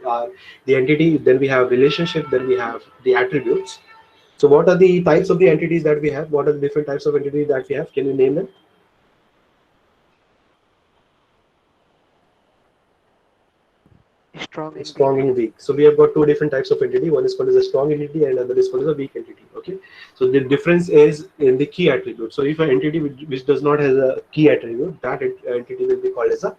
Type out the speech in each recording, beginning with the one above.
the entity, then we have relationship, then we have the attributes. So what are the types of the entities that we have? What are the different types of entities that we have? Can you name them? Strong and weak. Strong and weak. So we have got two different types of entity. One is called as a strong entity and other is called as a weak entity. Okay. So the difference is in the key attribute. So if an entity which does not have a key attribute, that entity will be called as a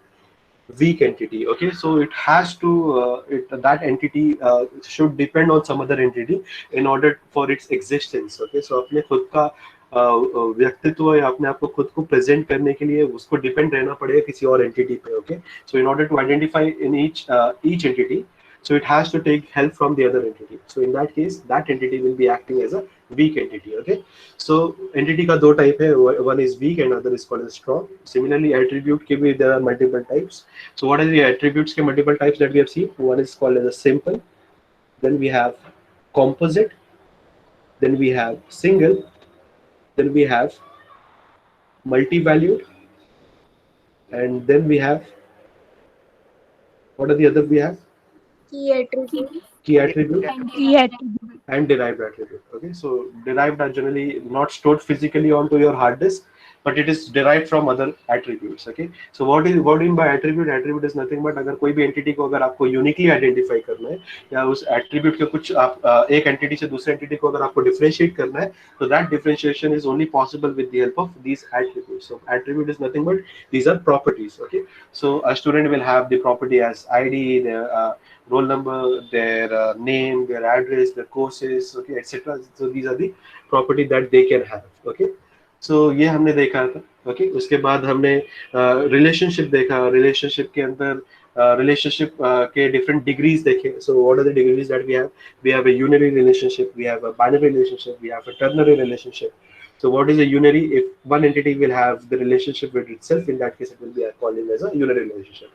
weak entity. Okay, so it has to that entity should depend on some other entity in order for its existence. Okay, so अपने खुद का व्यक्तित्व या अपने आप को खुद को प्रेजेंट करने के लिए उसको डिपेंड रहना पड़ेगा किसी और एंटिटी पे. Okay, so in order to identify in each entity, so it has to take help from the other entity. So in that case, that entity will be acting as a weak entity. Okay, so entity का दो type है, one is weak and other is called as strong. Similarly, attribute के भी there are multiple types. So what are the attributes के multiple types that we have seen? One is called as a simple, then we have composite, then we have single, then we have multi-valued, and then we have, what are the other we have? Key attribute. Key attribute And Key attribute. and derived attribute. Okay, so derived are generally not stored physically onto your hard disk, but it is derived from other attributes. Okay, so what do you mean by attribute? Attribute is nothing but अगर कोई भी entity को अगर आपको uniquely identify करना है या उस attribute के कुछ आप एक entity से दूसरे entity को अगर आपको differentiate करना है, तो that differentiation is only possible with the help of these attributes. So attribute is nothing but these are properties. Okay, so a student will have the property as ID, their roll number, their name, their address, their courses, okay, etc. So these are the property that they can have. Okay, so ये हमने देखा था. Okay, उसके बाद हमने relationship देखा. Relationship के अंदर relationship के different degrees देखे. So what are the degrees that we have? We have a unary relationship, we have a binary relationship, we have a ternary relationship. So what is a unary? If one entity will have the relationship with itself, in that case it will be called as a unary relationship.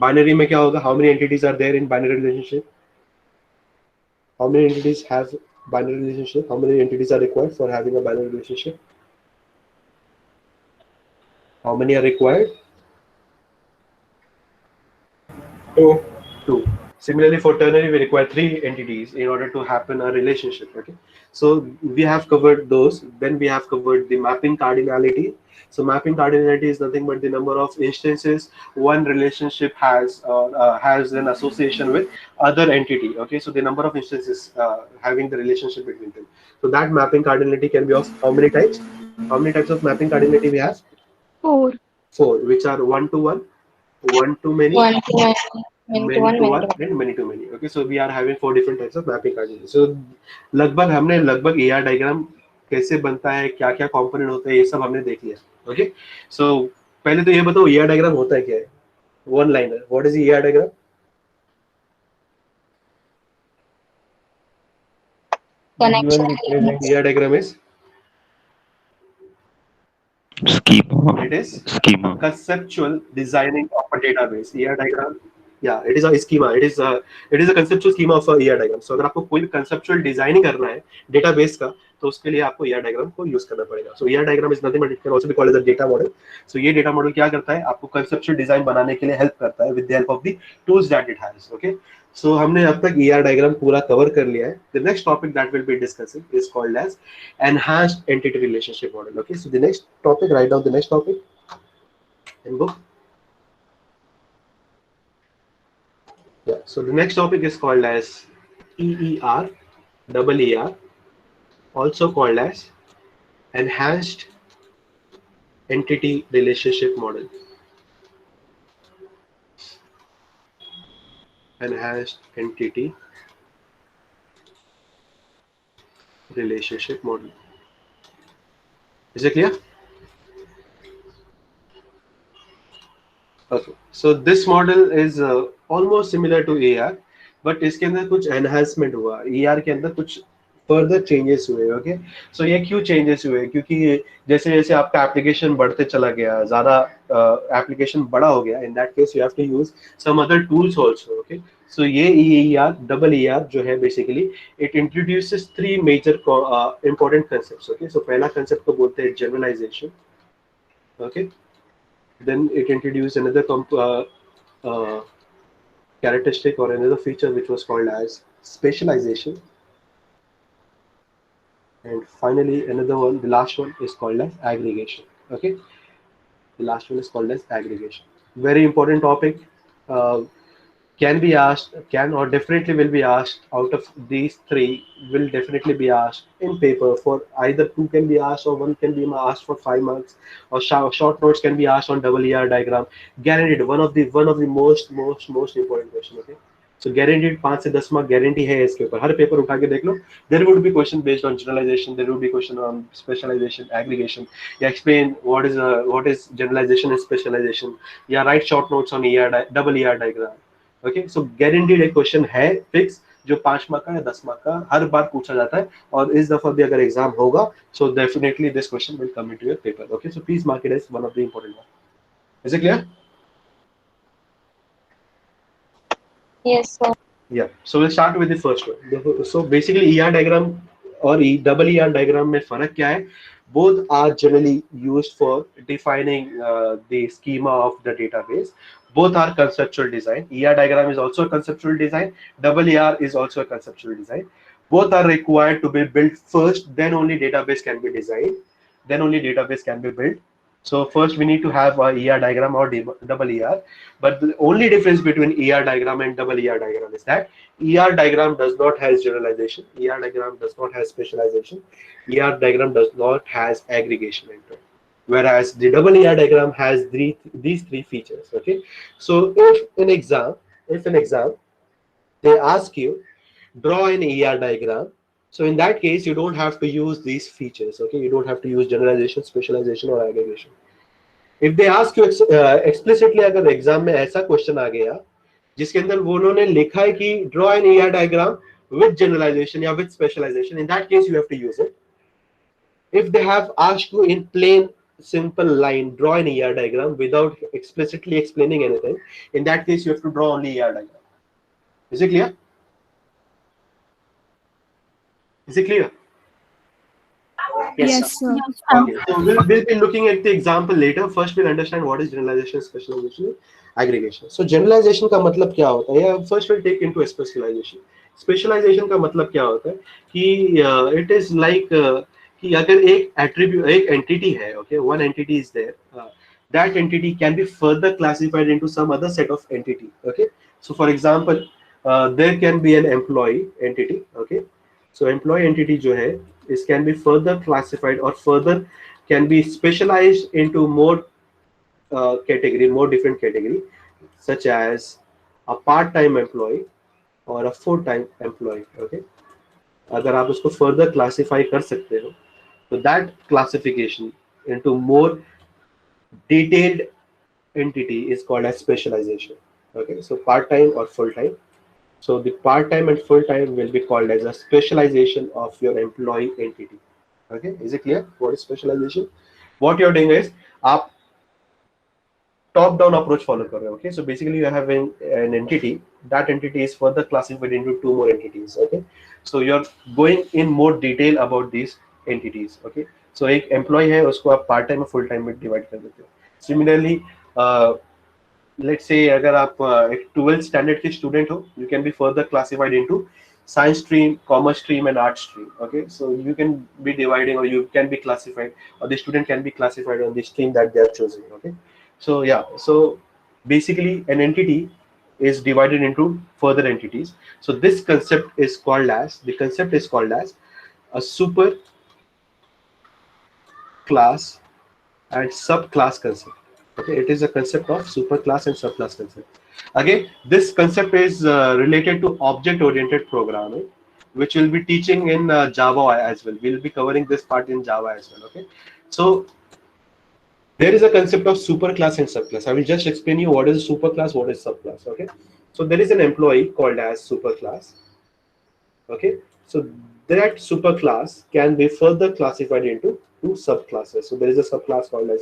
Binary में क्या होगा? How many entities are there in binary relationship? How many entities have binary relationship? How many entities are required for having a binary relationship? How many are required? Two. Two. Similarly, for ternary, we require three entities in order to happen a relationship. Okay, so we have covered those. Then we have covered the mapping cardinality. So mapping cardinality is nothing but the number of instances one relationship has an association with other entity. Okay, so the number of instances having the relationship between them. So that mapping cardinality can be of how many types? How many types of mapping cardinality we have? 4. Four, which are one to one, one to many, one to one, many to many one, to many one, to one. and many to many. Okay, so we are having four different types of mapping cardinality. So लगभग हमने लगभग AR diagram कैसे बनता है, क्या क्या component होते हैं, ये सब हमने देख लिया. ओके, सो पहले तो ये बताओ AR डायग्राम होता है क्या है? One liner, what is AR diagram? Connection. AR diagram is Schema. it is Schema. conceptual designing of a database. AR diagram, yeah, it is a schema. It is a conceptual schema of a AR diagram. So अगर आपको कोई भी conceptual designing करना है database का, तो उसके लिए आपको AR diagram को use करना पड़ेगा. So AR diagram is nothing but it can also be called as a data model. So ये data model क्या करता है? आपको conceptual design बनाने के लिए help करता है with the help of the tools that it has. Okay. So हमने अब तक AR diagram पूरा cover कर लिया है. The next topic that we'll be discussing is called as enhanced entity relationship model. Okay. So the next topic, write down the next topic and go. Yeah, so the next topic is called as EER, double ER, also called as Enhanced Entity Relationship Model. Enhanced Entity Relationship Model. Is it clear? Okay, so this model is almost similar to AR, but इसके अंदर कुछ enhancement हुआ. ER के अंदर कुछ further changes हुए. Okay, so ये क्यों changes हुए? क्योंकि जैसे जैसे आपका application बढ़ते चला गया, ज़्यादा application बड़ा हो गया. In that case, you have to use some other tools also. Okay, so ये EER, double ER जो है basically it introduces three major important concepts. Okay, so पहला concept को बोलते हैं generalization. Okay. Then it introduced another characteristic or another feature which was called as specialization. And finally, another one, the last one is called as aggregation. Okay, the last one is called as aggregation. Very important topic. Uh, can be asked, can or definitely will be asked out of these three, will definitely be asked in paper. For either two can be asked or one can be asked for 5 marks, or short notes can be asked on double ER diagram. Guaranteed one of the most important question. Okay, so guaranteed 5 से 10 mark guarantee है इसके ऊपर. हर paper उठा के देख लो, there would be question based on generalization, there would be question on specialization, aggregation. Yeah, explain what is generalization and specialization. Yeah, write short notes on double ER diagram. Okay, so guaranteed एक question है fix, जो 5 mark का या 10 mark का हर बार पूछा जाता है, और इस दफा भी अगर एग्जाम होगा, so definitely this question will come into your paper. Okay, so please mark it as one of the important one. Is it clear? Yes, sir. Yeah, so we'll start with the first one. So basically ER diagram और double ER diagram में फर्क क्या है? Both are generally used for defining the schema of the database. Both are conceptual design. ER diagram is also a conceptual design. Double ER is also a conceptual design. Both are required to be built first, then only database can be designed. Then only database can be built. So first we need to have a ER diagram or double ER. But the only difference between ER diagram and double ER diagram is that ER diagram does not has generalization. ER diagram does not have specialization. ER diagram does not has aggregation into it. Whereas the double ER diagram has these three features. Okay. So if an exam they ask you draw an ER diagram, so in that case you don't have to use these features. Okay, you don't have to use generalization, specialization or aggregation. If they ask you explicitly, अगर exam में ऐसा question आ गया जिसके अंदर वो उन्होंने लिखा है कि draw an ER diagram with generalization या with specialization, in that case you have to use it. If they have asked you in plain simple line draw an ER diagram without explicitly explaining anything, in that case you have to draw only ER diagram. Is it clear? Is it clear? Yes, sir. Okay, so we'll be looking at the example later. First, we'll understand what is generalization, specialization, aggregation. So, generalization का मतलब क्या होता है? या first we'll take into specialization. Specialization का मतलब क्या होता है? कि it is like कि अगर एक attribute, एक entity है, okay, one entity is there. That entity can be further classified into some other set of entity. Okay, so for example, there can be an employee entity. Okay, so employee entity जो है, is can be further classified or further can be specialized into more category, more different category, such as a part-time employee or a full-time employee. Okay, अगर आप उसको further classify कर सकते हो, so that classification into more detailed entity is called as specialization. Okay, so part-time or full-time. So the part-time and full-time will be called as a specialization of your employee entity. Okay, is it clear? What is specialization? What you're doing is आप top-down approach follow कर रहे हो. Okay, so basically you are having an entity. That entity is further classified into two more entities. Okay, so you're going in more detail about these entities. Okay, so एक employee है, उसको आप part-time और full-time में divide कर देते हो. Similarly, let's say अगर आप एक 12th standard के student हो, you can be further classified into science stream, commerce stream and art stream. Okay, so you can be dividing or you can be classified, or the student can be classified on the stream that they are choosing. Okay, so yeah, so basically an entity is divided into further entities. So this concept is called as a super class and subclass concept. Okay, it is a concept of superclass and subclass concept. Again, this concept is related to object-oriented programming, which we'll be teaching in Java as well. We'll be covering this part in Java as well. Okay, so there is a concept of superclass and subclass. I will just explain you what is superclass, what is subclass. Okay, so there is an employee called as superclass. Okay, so that superclass can be further classified into two subclasses. So there is a subclass called as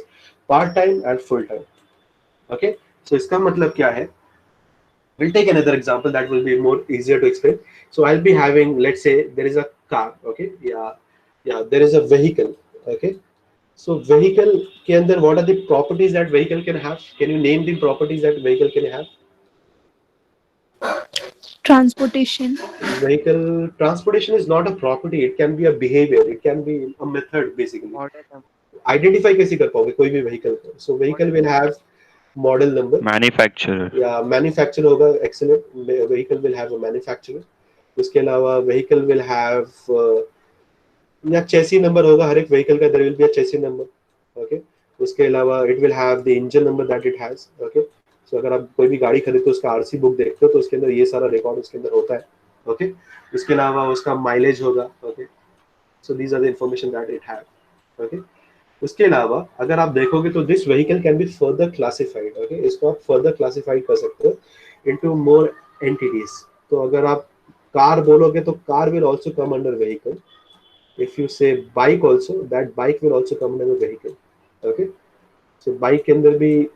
part-time and full-time. Okay, so इसका मतलब क्या है? We'll take another example that will be more easier to explain. So I'll be having, let's say there is a car. Okay, yeah, there is a vehicle. Okay, so vehicle के अंदर what are the properties that vehicle can have? Can you name the properties that vehicle can have? Transportation. Vehicle transportation is not a property. It can be a behavior. It can be a method basically. Model number. Identify कैसे कर पाओगे कोई भी vehicle को? So vehicle will have model number. Manufacturer. या manufacturer होगा. Excellent. Vehicle will have a manufacturer. उसके अलावा vehicle will have या chassis number होगा. हर एक vehicle का there will be a chassis number. Okay. उसके अलावा it will have the engine number that it has. Okay. So अगर आप कोई भी गाड़ी खरीदते हो उसका आरसी बुक देखते हो तो उसके अंदर ये सारा रिकॉर्ड उसके अंदर होता है. ओके. इसके अलावा उसका माइलेज होगा. Okay. So these are the information that it have. Okay. उसके अलावा अगर आप देखोगे तो this vehicle can be further classified. Okay. इसको आप फर्दर क्लासिफाइड कर सकते हो इनटू मोर एंटिटीज. तो अगर आप कार बोलोगे तो car will also come under vehicle. If you say bike also, that bike will also come under vehicle. Okay. So bike के अंदर भी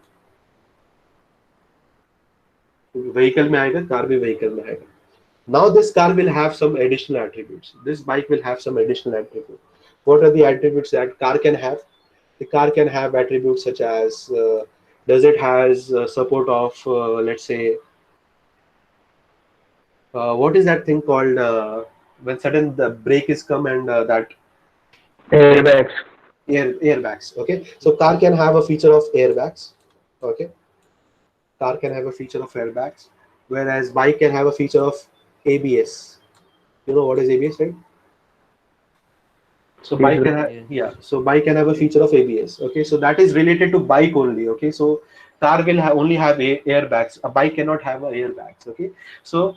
vehicle में आएगा, कार भी vehicle में आएगा. Now this car will have some additional attributes. This bike will have some additional attributes. What are the attributes that car can have? The car can have attributes such as does it has support of let's say what is that thing called when sudden the brake is come and that Airbags. airbags. Okay, so car can have a feature of airbags. Okay. Car can have a feature of airbags, whereas bike can have a feature of ABS. You know what is ABS, right? So bike can have, yeah. So bike can have a feature of ABS. Okay, so that is related to bike only. Okay, so car will only have airbags. A bike cannot have airbags. Okay, so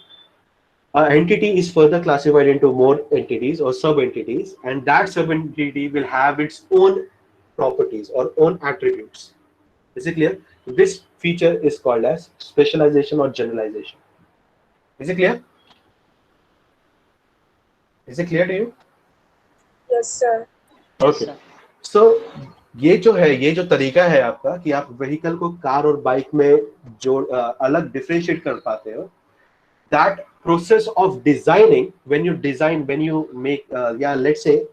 an entity is further classified into more entities or sub entities, and that sub entity will have its own properties or own attributes. Is it clear? This feature is called as specialization or generalization. Is it clear? Is it clear to you? Yes, sir. Okay. So ये जो तरीका है आपका कि आप vehicle को car और bike में जो अलग डिफरेंशिएट कर पाते हो. That process of designing, when you make yeah, let's say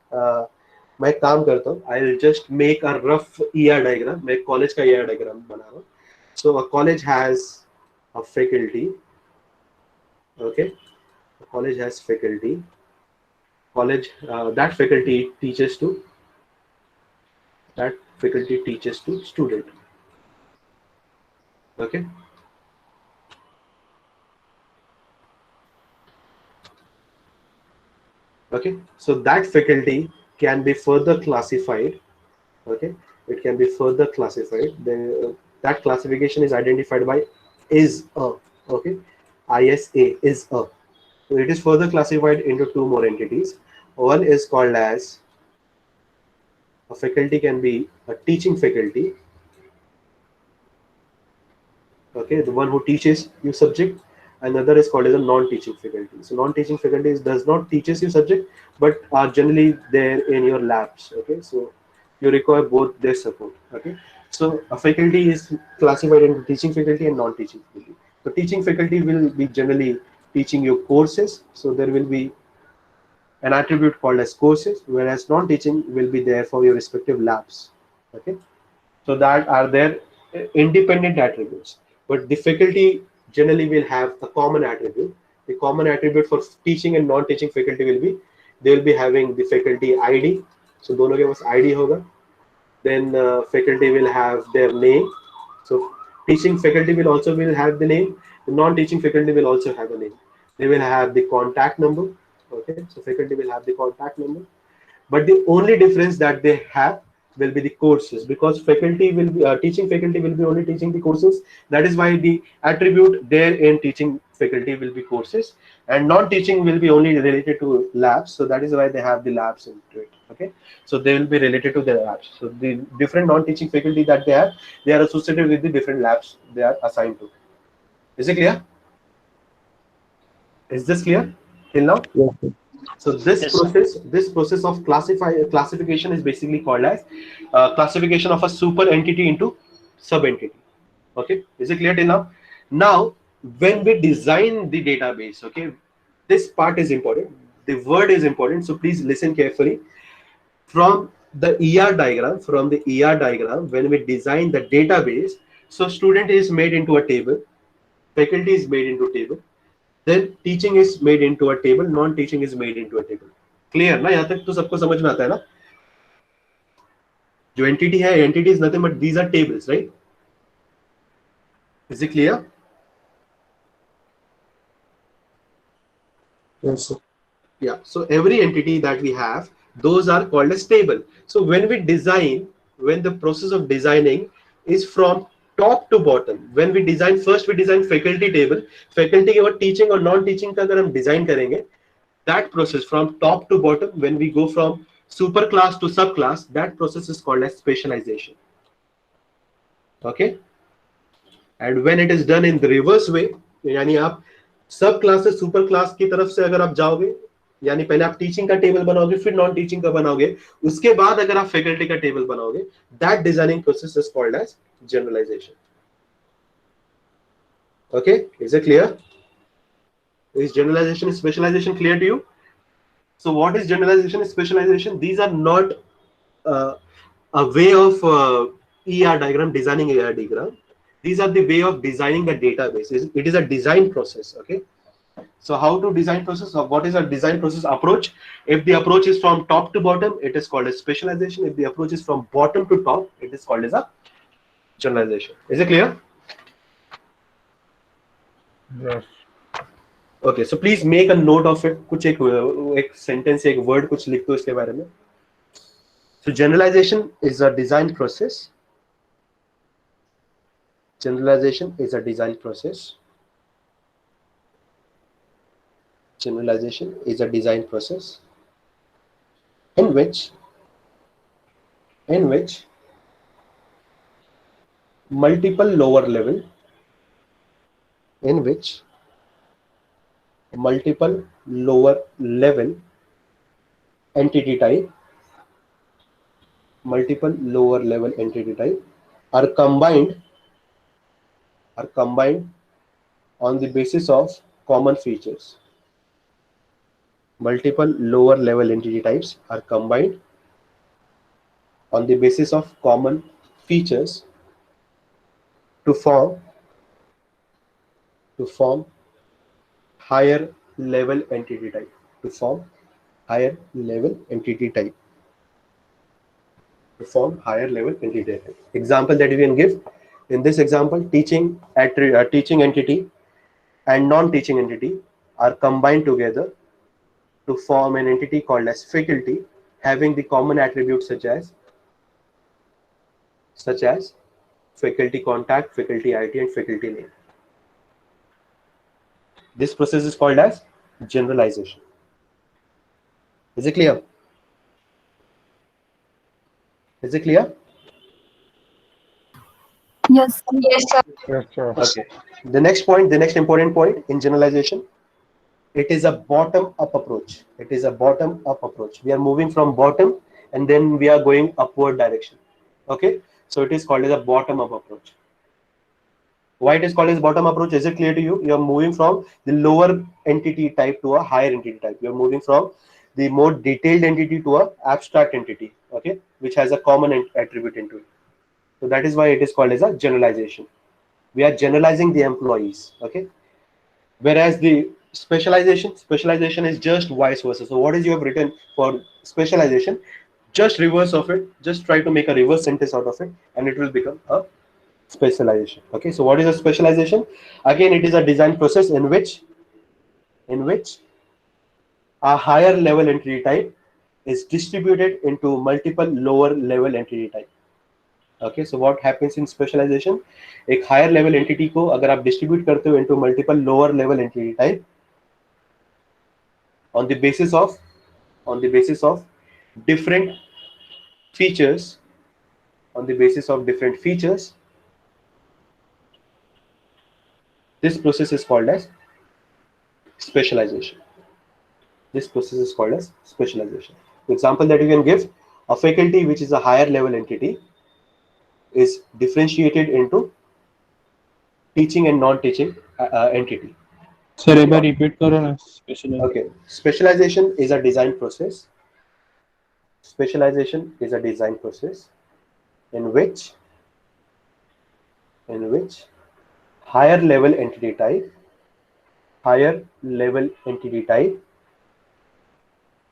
मैं एक काम करता हूँ. I'll just make a rough ER diagram. मैं कॉलेज का ER diagram बना रहा हूँ. So a college has a faculty. Okay, a college has faculty. College that faculty teaches to student. Okay. Okay, so that faculty can be further classified. Okay, it can be further classified. That classification is identified by is a. Okay, ISA is a. So it is further classified into two more entities. One is called as a faculty can be a teaching faculty. Okay, the one who teaches you subject. Another is called as a non-teaching faculty. So non-teaching faculty does not teaches you subject, but are generally there in your labs. Okay, so you require both their support. Okay, so a faculty is classified into teaching faculty and non-teaching faculty. So teaching faculty will be generally teaching you courses. So there will be an attribute called as courses, whereas non-teaching will be there for your respective labs. Okay, so that are their independent attributes, but the faculty generally will have a common attribute. The common attribute for teaching and non-teaching faculty will be they will be having the faculty ID. So दोनों के पास ID होगा. Then faculty will have their name. So teaching faculty will also have the name. The non-teaching faculty will also have a name. They will have the contact number. Okay, so faculty will have the contact number. But the only difference that they have will be the courses, because faculty will be teaching faculty will be only teaching the courses. That is why the attribute there in teaching faculty will be courses, and non-teaching will be only related to labs. So that is why they have the labs into it. Okay, so they will be related to the labs. So the different non-teaching faculty that they are associated with the different labs they are assigned to. Is it clear? Is this clear till now? Yes. So this process of classification is basically called as classification of a super entity into sub entity. Okay, is it clear till now? Now, when we design the database, okay, this part is important. The word is important, so please listen carefully. From the ER diagram, when we design the database, so student is made into a table, faculty is made into a table, then teaching is made into a table, non-teaching is made into a table. Clear ना? यहाँ तक तो सबको समझ में आता है ना? जो entity है, entity is nothing but these are tables, right? Is it clear? Yes, sir. Yeah. So every entity that we have, those are called as table. So when we design, when the process of designing is from top to bottom, when we design, first we design faculty table. Faculty के बाद teaching और non-teaching का अगर हम design करेंगे, that process from top to bottom, when we go from super class to subclass, that process is called as specialization. Okay. And when it is done in the reverse way, यानी आप सब class से super class की तरफ से अगर आप जाओगे, यानी पहले आप टीचिंग का टेबल बनाओगे, फिर नॉन टीचिंग का बनाओगे, उसके बाद अगर आप फैकल्टी का टेबल बनाओगे, that designing process is called as generalisation. Okay, is it clear? Is generalization and specialization clear to you? So what is generalization and specialization? These are not a way of ER diagram, designing ER diagram. These are the way of designing a database. It is a design process. Okay. So how to design process? What is a design process approach? If the approach is from top to bottom, it is called as specialization. If the approach is from bottom to top, it is called as a generalization. Is it clear? Yes. Okay, so please make a note of it. कुछ एक sentence, एक word कुछ लिख दो इसके बारे में. So generalization is a design process. Generalization is a design process. Generalization is a design process in which multiple lower level entity type are combined on the basis of common features. Multiple lower level entity types are combined on the basis of common features to form higher level entity type. Example that you can give in this example: teaching entity and non-teaching entity are combined together to form an entity called as faculty, having the common attributes such as faculty contact, faculty ID, and faculty name. This process is called as generalization. Is it clear? Is it clear? Yes. Yes, sir. Okay. The next point, the next important point in generalization, it is a bottom-up approach. We are moving from bottom and then we are going upward direction. Okay. So it is called as a bottom-up approach. Why it is called as bottom approach? Is it clear to you? You are moving from the lower entity type to a higher entity type. You are moving from the more detailed entity to a abstract entity, okay, which has a common attribute into it. So that is why it is called as a generalization. We are generalizing the employees, okay. Whereas the specialization is just vice versa. So what is you have written for specialization? Just reverse of it. Just try to make a reverse sentence out of it, and it will become a specialization. Okay, so what is a specialization? Again, it is a design process in which a higher level entity type is distributed into multiple lower level entity type. Okay, so what happens in specialization? एक higher level entity को अगर आप distribute करते हो into multiple lower level entity type on the basis of different features, this process is called as specialization. Example that you can give: a faculty which is a higher level entity is differentiated into teaching and non-teaching entity. Sir, एक बार repeat करो ना. Okay, specialization is a design process. In which higher level entity type higher level entity type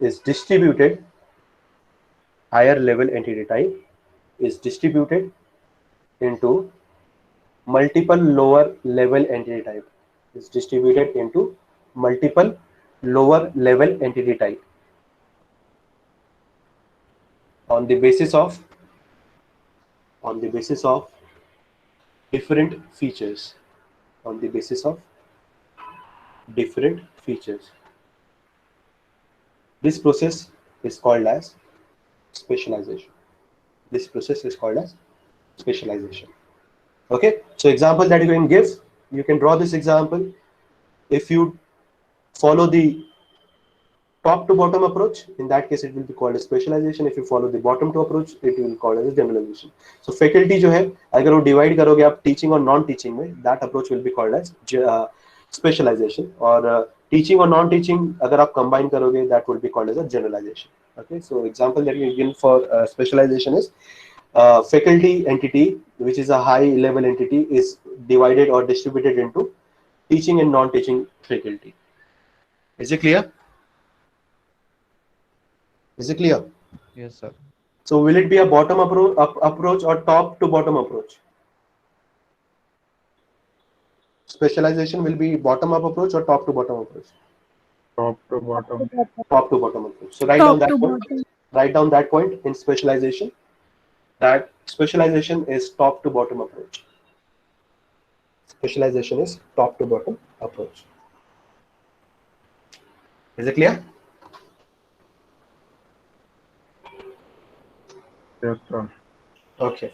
is distributed, higher level entity type is distributed into multiple lower level entity type, is distributed into multiple lower level entity type on the basis of different features, on the basis of different features. This process is called as specialization. This process is called as specialization. Okay, so example that you can give, you can draw this example. If you follow the top to bottom approach, in that case it will be called as specialization. If you follow the bottom to approach, it will be called as generalization. So faculty जो है, अगर वो divide करोगे आप teaching और non-teaching में, that approach will be called as specialization. और teaching और non-teaching अगर आप combine करोगे, that will be called as a generalization. Okay, so example that you give for specialization is faculty entity, which is a high level entity, is divided or distributed into teaching and non-teaching faculty. Is it clear? Is it clear? Yes, sir. So will it be a bottom approach or top to bottom approach? Specialization will be bottom up approach or top to bottom approach? Top to bottom. Top to bottom approach. So write down that point. Write down that point in specialization. That specialization is top to bottom approach. Specialization is top to bottom approach. Is it clear? Yes, sir. Okay.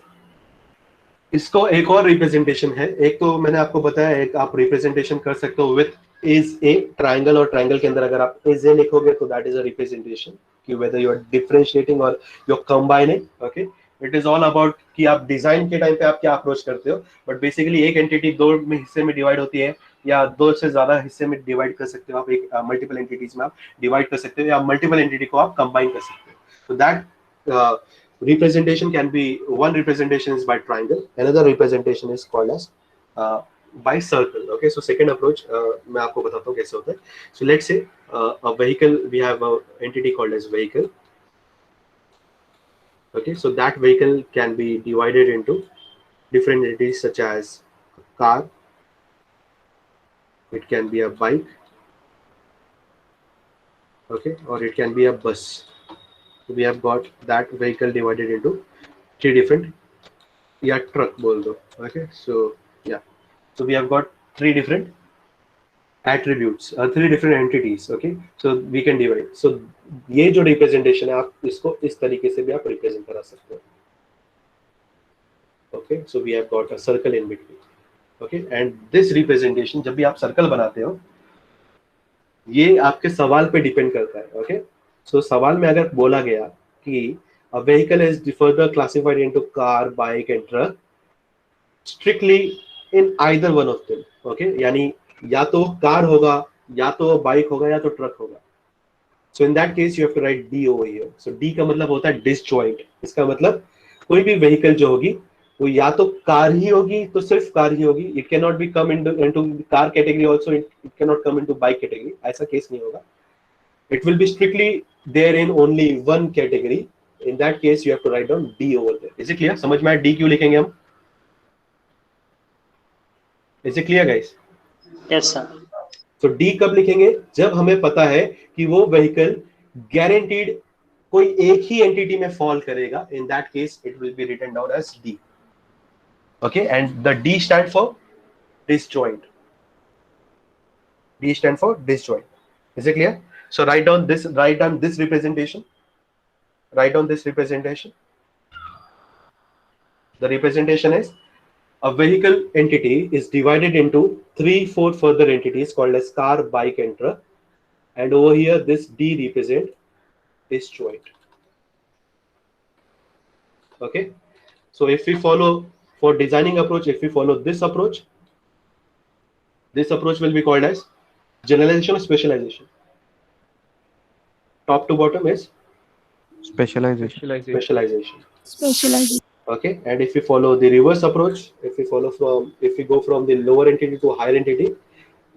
इसको एक और representation है. एक तो मैंने आपको बताया, एक आप रिप्रेजेंटेशन कर सकते हो विथ इज ए ट्राइंगल, और ट्राइंगल के अंदर अगर आप इज ए लिखोगे तो दैट इज अ रिप्रेजेंटेशन कि वेदर यू आर डिफरेंशिएटिंग और you are combining. Okay, it is all about कि आप डिजाइन के टाइम पे आप क्या अप्रोच करते हो. बट बेसिकली एक एंटिटी दो हिस्से में डिवाइड होती है या दो से ज्यादा हिस्से में डिवाइड कर सकते हो आप. एक मल्टीपल एंटिटीज में आप डिवाइड कर सकते हो या मल्टीपल एंटिटी को आप कंबाइन कर सकते हो. तो that representation can be, one representation is by triangle, another representation is called as by circle. Okay, so second approach मैं आपको बताता हूँ कैसे होता है. So let's say a vehicle, we have a entity called as vehicle. Okay, so that vehicle can be divided into different entities such as car, it can be a bike, okay, or it can be a bus. We have got that vehicle divided into three different, yeah, truck बोल दो. Okay, so yeah, so we have got three different attributes, three different entities. Okay, so we can divide. So ये जो representation है, आप इसको इस तरीके से भी आप represent करा सकते हो. Okay, so we have got a circle in between. Okay, and this representation जब भी आप circle बनाते हो, ये आपके सवाल पे डिपेंड करता है. Okay, so सवाल में अगर बोला गया कि a vehicle is further classified into car, bike and truck, strictly in either one of them. Okay, यानी या तो कार होगा, या तो बाइक होगा, या तो ट्रक होगा. So in that case you have to write D over here. So D का मतलब होता है disjoint. इसका मतलब कोई भी vehicle जो होगी वो या तो कार ही होगी, तो सिर्फ कार ही होगी. It cannot be come into car category also. It cannot come into bike category. ऐसा केस नहीं होगा. It will be strictly there in only one category. In that case, you have to write down D over there. Is it clear? समझ में आया D क्यों लिखेंगे हम? Is it clear, guys? Yes, sir. So D कब लिखेंगे? जब हमें पता है कि वो vehicle guaranteed कोई एक ही entity में fall करेगा. In that case, it will be written down as D. Okay, and the D stand for disjoint. D stand for disjoint. Is it clear? So write down this representation. Write down this representation. The representation is a vehicle entity is divided into 3-4 further entities called as car, bike and truck. And over here this D represent disjoint. Okay. So if we follow for designing approach, if we follow this approach will be called as generalization or specialization. Top to bottom is Specialization. Specialization. Okay, and if we follow the reverse approach, if we go from the lower entity to higher entity,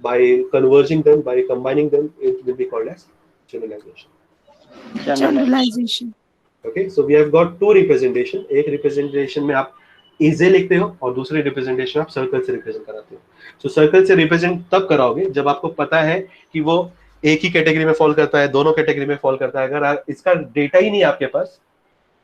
By converging them, by combining them, it will be called as generalization. Generalization. Okay, so we have got two representation. एक representation में आप इजे लिखते हो और दूसरे representation आप circle से represent कराते हो. सो सर्कल से रिप्रेजेंट तब कराओगे जब आपको पता है कि वो एक ही कैटेगरी में फॉल करता है, दोनों कैटेगरी में फॉल करता है. अगर इसका डेटा ही नहीं है आपके पास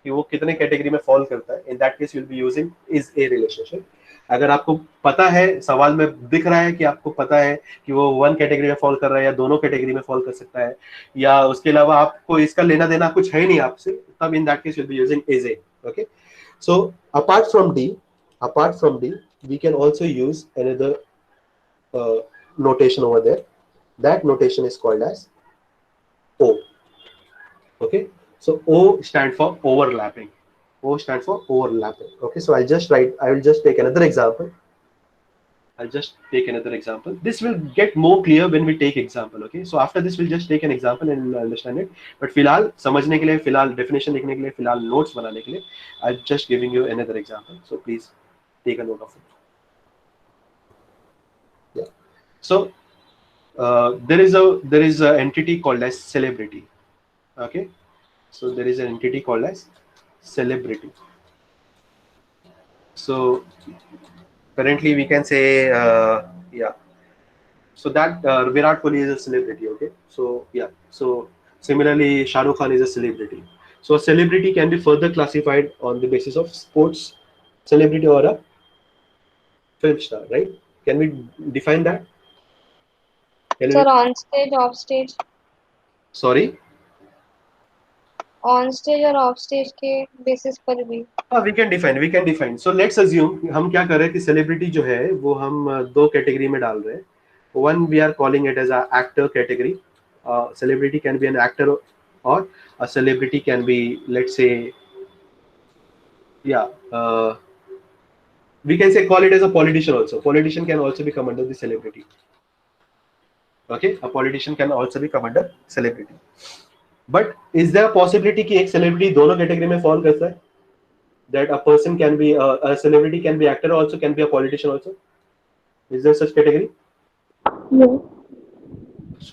कि वो कितने कैटेगरी में फॉल करता है, इन that case you will be using is a relationship. अगर आपको पता है, सवाल में दिख रहा है कि आपको पता है कि वो वन कैटेगरी में फॉल कर रहा है या दोनों कैटेगरी में फॉल कर सकता है, या उसके अलावा आपको इसका लेना देना कुछ है नहीं आपसे, तब इन that case you will be using is a. Okay, so apart from D, we can also use another notation over there. That notation is called as O. Okay, so O stand for overlapping. O stand for overlapping. Okay, so I will just take another example. This will get more clear when we take example. Okay, so after this we'll just take an example and understand it. But फिलहाल समझने के लिए, फिलहाल definition लिखने के लिए, फिलहाल notes बनाने के लिए, I'm just giving you another example. So please take a note of it. Yeah. So there is a entity called as celebrity. Okay. So there is an entity called as celebrity. So currently we can say yeah. So that Virat Kohli is a celebrity. Okay. So yeah. So similarly, Shah Rukh Khan is a celebrity. So a celebrity can be further classified on the basis of sports celebrity or a film star, right? Can we define that? Sir, on stage, off stage, Sorry. on stage और off stage के basis पर भी. We can define. So let's assume हम क्या कर रहे हैं कि celebrity जो है वो हम दो कैटेगरी में डाल रहे हैं. One we are calling it as a actor category. Celebrity can be an actor or a celebrity can be, let's say, yeah, we can say call it as a politician also. Politician can also be come under the celebrity. Okay, a politician can also be come under celebrity. But is there a possibility कि एक celebrity दोनों category में fall करता है? That a person can be a celebrity can be actor also, can be a politician also? Is there such category? Yes.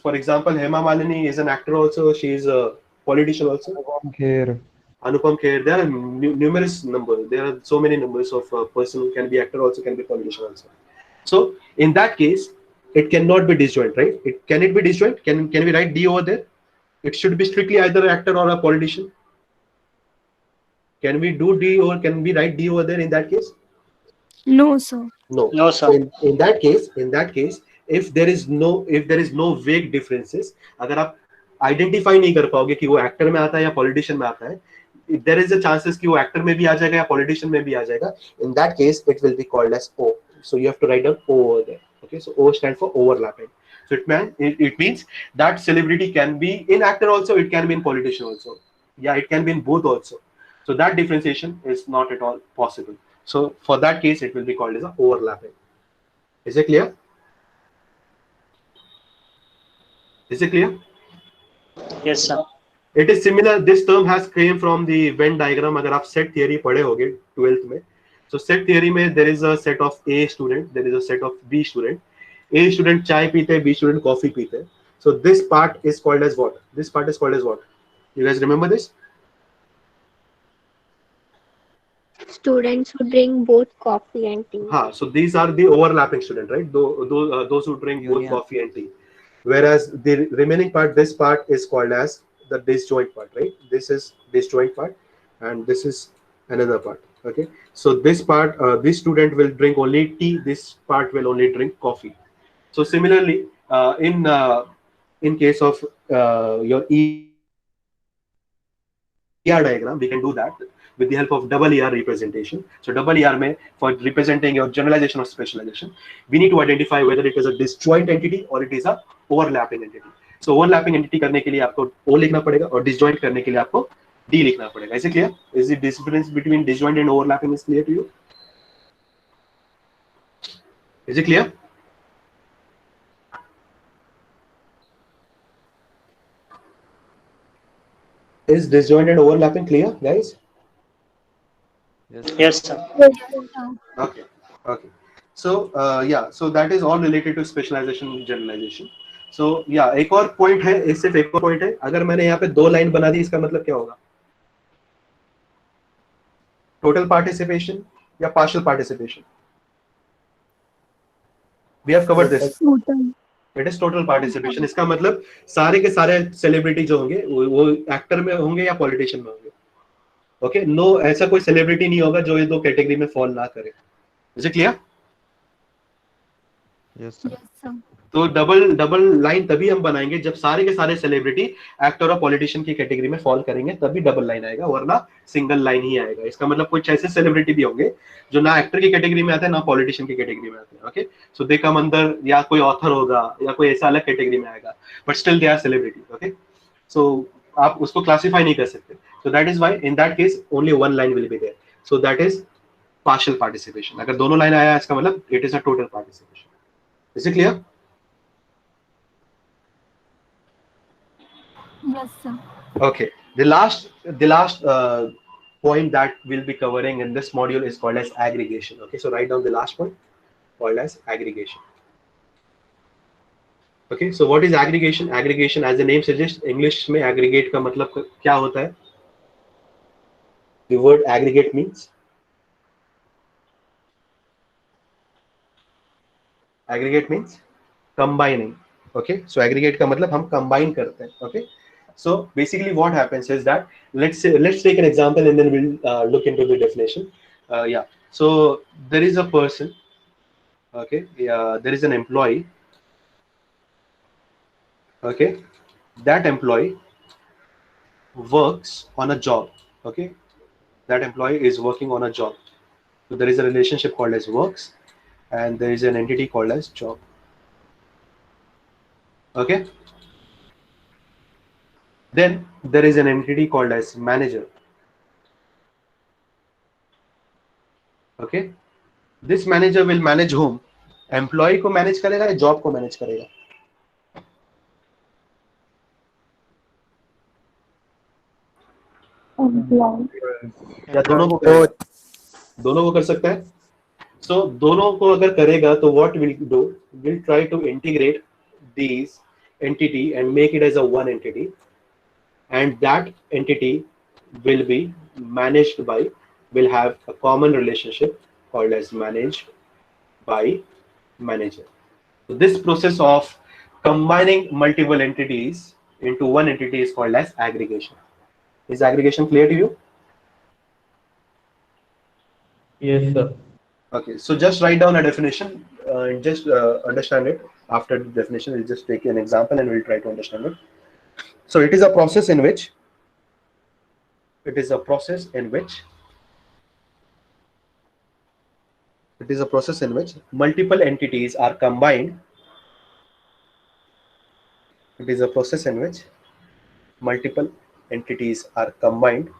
For example, Hema Malini is an actor also. She is a politician also. Anupam Kher. There are numerous numbers. There are so many numbers of a person who can be actor also, can be politician also. So in that case, it cannot be disjoint, right? Can it be disjoint? Can we write D over there? It should be strictly either an actor or a politician. Can we do D or can we write D over there in that case? No, sir. No. No, sir. In that case, if there is no vague differences, अगर आप identify नहीं कर पाओगे कि वो actor में आता है या politician में आता है, there is a chances कि वो actor में भी आ जाएगा या politician में भी आ जाएगा. In that case, it will be called as O. So you have to write down O over there. Okay, so O stands for overlapping. So it means that celebrity can be in actor also, it can be in politician also. Yeah, it can be in both also. So that differentiation is not at all possible. So for that case, it will be called as a overlapping. Is it clear? Is it clear? Yes, sir. It is similar. This term has came from the Venn diagram. अगर आप set theory पढ़े होगे 12th में, so set theory में there is a set of A student, there is a set of B student. A student चाय पीते, B student coffee पीते. So this part is called as what? This part is called as what? You guys remember this? Students who drink both coffee and tea. So these are the overlapping student, right? Those who drink both coffee and tea. Whereas the remaining part, this part is called as the disjoint part, right? This is disjoint part, and this is another part. Okay. So this part, this student will drink only tea. This part will only drink coffee. So similarly, in case of your ER diagram, we can do that with the help of double ER representation. So double ER में for representing your generalization or specialization, we need to identify whether it is a disjoint entity or it is a overlapping entity. So overlapping entity करने के लिए आपको O लिखना पड़ेगा और disjoint करने के लिए आपको D लिखना पड़ेगा. Is it clear? Is the difference between disjoint and overlapping is clear to you? Is it clear? Is disjoint and overlapping clear, guys? Yes, sir. Okay. So that is all related to specialization and generalization. So एक और point है, सिर्फ एक और point है, अगर मैंने यहाँ पे 2 लाइन बना दी इसका मतलब क्या होगा? टोटल पार्टिसिपेशन या partial participation? We have covered this. Total. It is total participation. इसका मतलब सारे के सारे सेलिब्रिटी जो होंगे वो एक्टर में होंगे या पॉलिटिशियन में होंगे. ओके, नो ऐसा कोई सेलिब्रिटी नहीं होगा जो ये 2 कैटेगरी में फॉल ना करे. Is it clear? Yes, sir. Yes, sir. तो डबल लाइन तभी हम बनाएंगे जब सारे के सारे सेलिब्रिटी एक्टर और पॉलिटिशियन की कैटेगरी में फॉल करेंगे, तभी डबल लाइन आएगा, वरना सिंगल लाइन ही आएगा. इसका मतलब कुछ ऐसे सेलिब्रिटी भी होंगे जो ना एक्टर की कैटेगरी में आते हैं ना पॉलिटिशियन की कैटेगरी में आते हैं. ओके, सो दे कम अंदर, या कोई ऑथर होगा या कोई ऐसा अलग कैटेगरी में आएगा, but still they are celebrity. Okay, so आप उसको क्लासिफाई नहीं कर सकते. So that is why in that case only 1 line will be there. So that is partial participation. अगर दोनों लाइन आया इसका मतलब it is a total participation. Is it clear? Yes, sir. Okay, the last point that we'll be covering in this module is called as aggregation. Okay, so write down the last point, called as aggregation. Okay, so what is aggregation? Aggregation, as the name suggests, English में aggregate का मतलब क्या होता है? The word aggregate means combining. Okay, so aggregate का मतलब हम combine करते हैं. Okay, so basically what happens is that let's take an example and then we'll look into the definition. So there is a person. Okay, there is an employee. Okay, that employee works on a job. Okay, that employee is working on a job. So there is a relationship called as works, and there is an entity called as job. Okay, then there is an entity called as manager. Okay, this manager will manage whom? Employee को manage करेगा या job को manage करेगा? Employee. या दोनों को करेगा? दोनों को कर सकता है. So दोनों को अगर करेगा तो what will do? We'll try to integrate these entity and make it as a one entity, and that entity will be managed by, will have a common relationship called as managed by manager. So this process of combining multiple entities into one entity is called as aggregation. Is aggregation clear to you? Yes, sir. Okay, so just write down a definition and just understand it. After the definition, we'll just take an example and we'll try to understand it. So it is a process in which multiple entities are combined. It is a process in which multiple entities are combined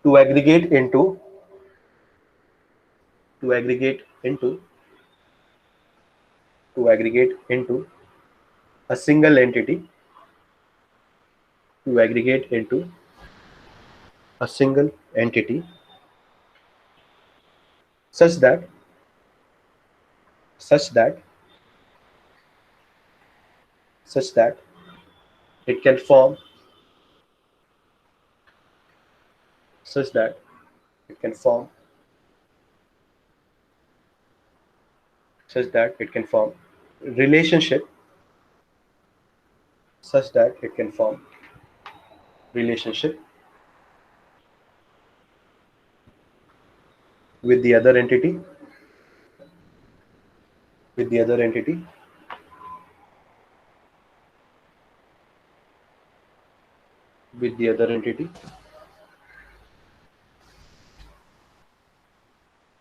to aggregate into a single entity, such that it can form relationship with the other entity,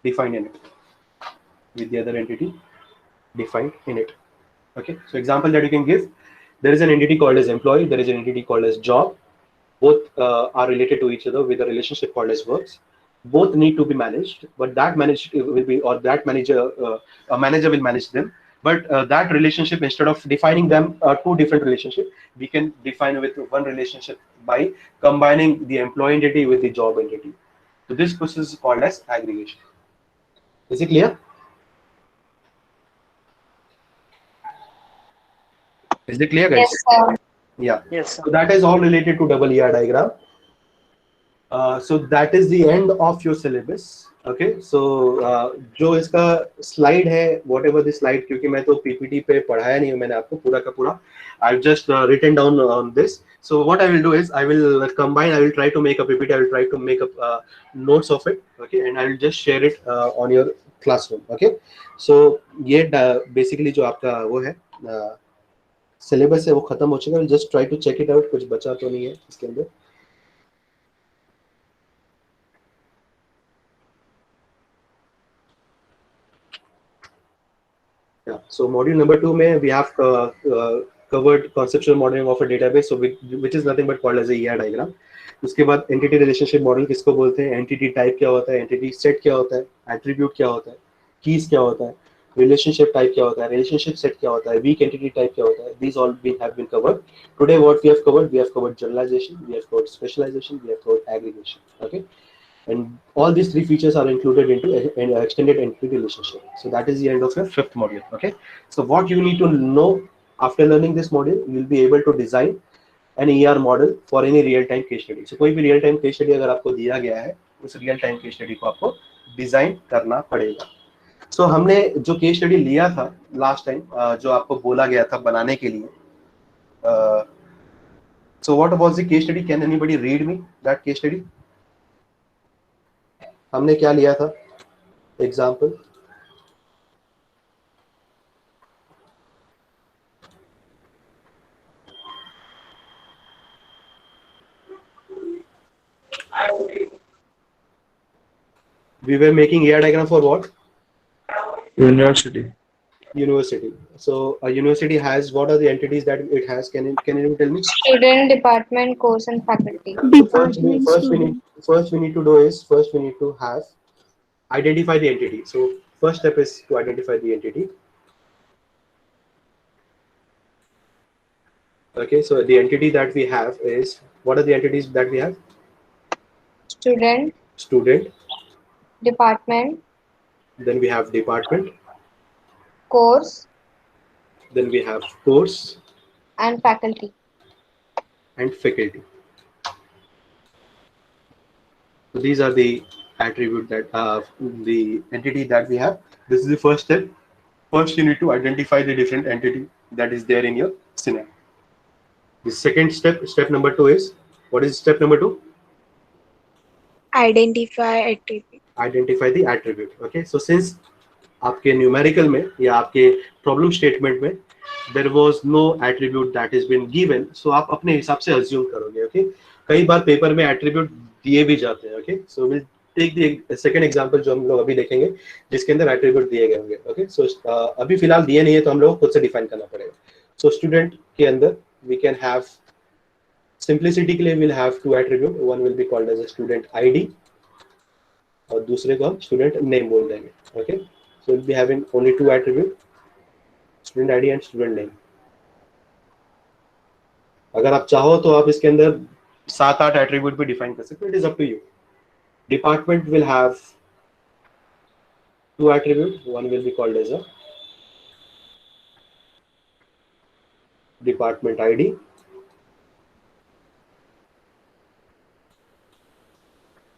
defined in it. Okay, so example that you can give, there is an entity called as employee, there is an entity called as job. Both are related to each other with a relationship called as works. Both need to be managed, but that manager will manage them. But that relationship, instead of defining them two different relationships, we can define with one relationship by combining the employee entity with the job entity. So this process is called as aggregation. Is it clear? Is it clear, guys? Yes, sir. Yeah. Yes, sir. So that is all related to double ER diagram. So that is the end of your syllabus. Okay. So जो इसका slide है, whatever the slide, क्योंकि मैं तो PPT पे पढ़ाया नहीं हूँ मैंने आपको पूरा का पूरा. I've just written down on this. So what I will do is I will combine. I will try to make a PPT. I will try to make up notes of it. Okay, and I will just share it on your classroom. Okay. So ये basically जो आपका वो है syllabus है वो खत्म हो चुका है. Just try to check it out. कुछ बचा तो नहीं है इसके अंदर. Yeah. So module number 2 में we have covered conceptual modeling of a database, so which is nothing but called as a ER diagram. उसके बाद entity relationship model किसको बोलते हैं, entity type क्या होता है, entity set क्या होता है, attribute क्या होता है, keys क्या होता है, relationship type क्या होता है, relationship set क्या होता है, weak entity type क्या होता है. These all have been covered. Today what we have covered generalization, we have covered specialization, we have covered aggregation. Okay. And all these three features are included into an extended entity relationship. So that is the end of your 5th module. Okay. So what you need to know after learning this module, you will be able to design an ER model for any real-time case study. So कोई भी real-time case study अगर आपको दिया गया है, उस real-time case study को आपको डिजाइन करना पड़ेगा. So हमने जो case study लिया था last time, जो आपको बोला गया था बनाने के लिए. So what was the case study? Can anybody read me that case study? हमने क्या लिया था example? We were making ER diagram for what? University. University. So a university has, what are the entities that it has? Can you tell me? Student, department, course, and faculty. Department student. First we need to do is first we need to have identify the entity. So first step is to identify the entity. Okay, so the entity that we have is, what are the entities that we have? Student, Student, department, then we have department, course, then we have course, and faculty. and faculty. So these are the attribute that the entity that we have. This is the first step. First, you need to identify the different entity that is there in your scenario. The second step, step number 2 is, what is step number 2? Identify attribute. Identify the attribute. Okay, so since आपके numerical में या आपके problem statement में there was no attribute that has been given, so आप अपने हिसाब से assume करोगे. Okay, कई बार पेपर में attribute दिए भी जाते हैं. Okay, so we'll take the second example जो हम लोग अभी देखेंगे जिसके अंदर attribute दिए गए होंगे. Okay, so अभी फिलहाल दिए नहीं है तो हम लोग खुद से define करना पड़ेगा. So student के अंदर we can have, simplicity के लिए we'll have 2 attribute. One will be called as a student ID और दूसरे को हम student name बोल देंगे. Okay, so we'll be having only 2 attribute, student ID and student name. अगर आप चाहो तो आप इसके अंदर 7-8 attribute भी define कर सकते हो. It is up to you. Department will have 2 attribute. One will be called as a department ID.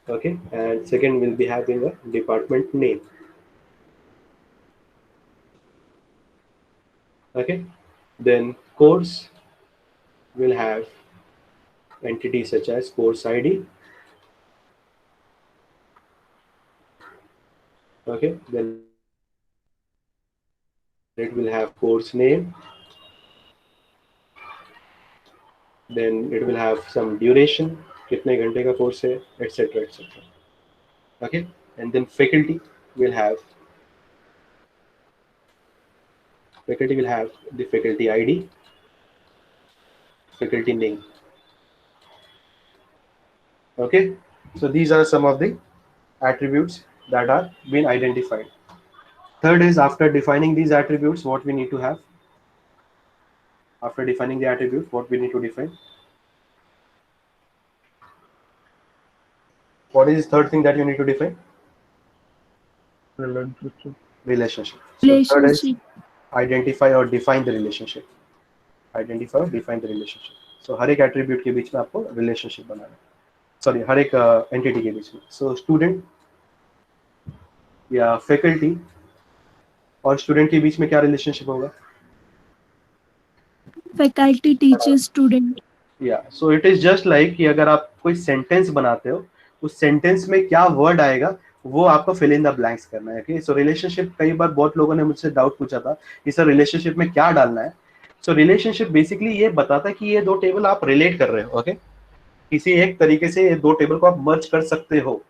Okay, and second will be having a department name. Okay, then course will have entities such as course ID. Okay, then it will have course name. Then it will have some duration, कितने घंटे का course है, etc. etc. Okay, and then faculty will have the faculty ID, faculty name. Okay, so these are some of the attributes that are being identified. Third is, after defining these attributes, what we need to have. After defining the attribute, what we need to define. What is the third thing that you need to define? Relationship. relationship. So third is Relationship. identify or define the relationship. Identify or define the relationship. So हर एक attribute के बीच में आपको relationship बनाना है. Sorry, हर एक entity के बीच में. So student या faculty और student के बीच में क्या relationship होगा? Faculty teaches student. या so it is just like कि अगर आप कोई सेंटेंस बनाते हो उस सेंटेंस में क्या वर्ड आएगा वो आपको फिल इन द ब्लैंक्स करना है. ओके, सो रिलेशनशिप कई बार बहुत लोगों ने मुझसे डाउट पूछा था कि सर रिलेशनशिप में क्या डालना है. सो रिलेशनशिप बेसिकली ये बताता है कि ये दो टेबल आप रिलेट कर रहे हो. ओके, किसी एक तरीके से ये दो टेबल को आप मर्ज कर सकते हो.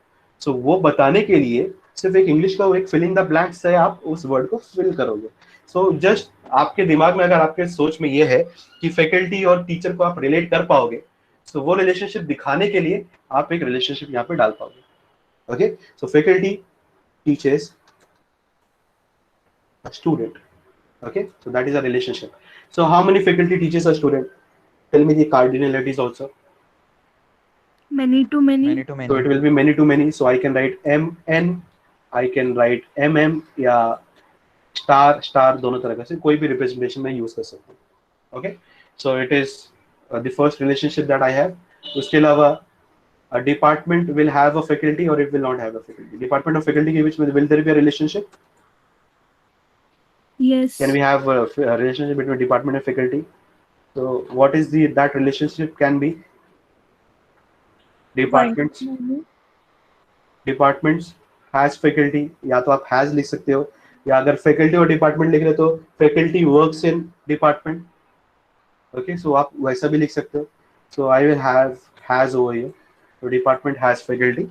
सो वो बताने के लिए सिर्फ एक इंग्लिश का एक फिल इन द ब्लैंक्स से आप उस वर्ड को फिल करोगे. सो जस्ट आपके दिमाग में अगर आपके सोच में ये है कि फैकल्टी और टीचर को आप रिलेट कर पाओगे, सो वो रिलेशनशिप दिखाने के लिए आप एक रिलेशनशिप यहाँ पे डाल पाओगे. Okay, so faculty teachers student. Okay, so that is a relationship. So how many faculty teachers a student? Tell me the cardinalities also. Many to many. Many to many. So it will be many to many. So I can write mn, I can write mm या star star दोनों तरह का से कोई भी representation में use कर सकता हूँ. Okay, so it is the first relationship that I have. उसके अलावा a department will have a faculty or it will not have a faculty. Department और faculty के बीच में will there be a relationship? Yes. Can we have a relationship between department and faculty? So what is the that relationship can be? Departments. Departments has faculty. या तो आप has लिख सकते हो या अगर faculty और department लिख रहे तो faculty works in department. Okay, so आप वैसा भी लिख सकते हो. So I will have has over here. So department has faculty.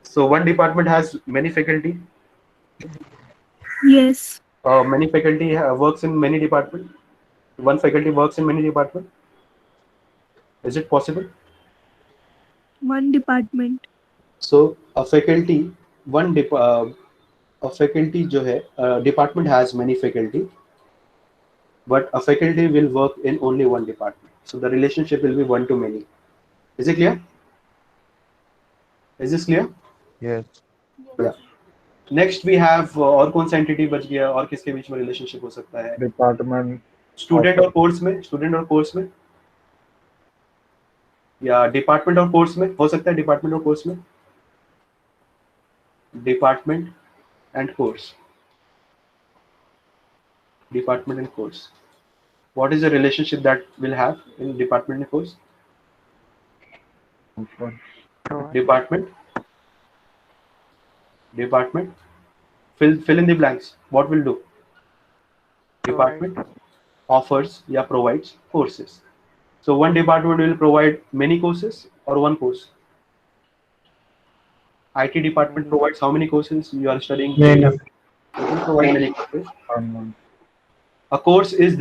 So one department has many faculty. Yes. Many faculty works in many department. One faculty works in many department. Is it possible? One department. So a faculty, a faculty जो है department has many faculty, but a faculty will work in only one department. So the relationship will be one to many. Is it clear? Is this clear? Yes. Yeah. Next we have और कौन सा entity बच गया और किसके बीच में relationship हो सकता है? Department. Student और course में, student और course में, या department और course में हो सकता है. department और course में, department and course, department and course. What is the relationship that will have in department and course? Department, department, fill in the blanks. What will do? Department offers या provides courses. So one department will provide many courses or one course. IT department provides how many courses? You are studying. Many. It will provide many courses. A course is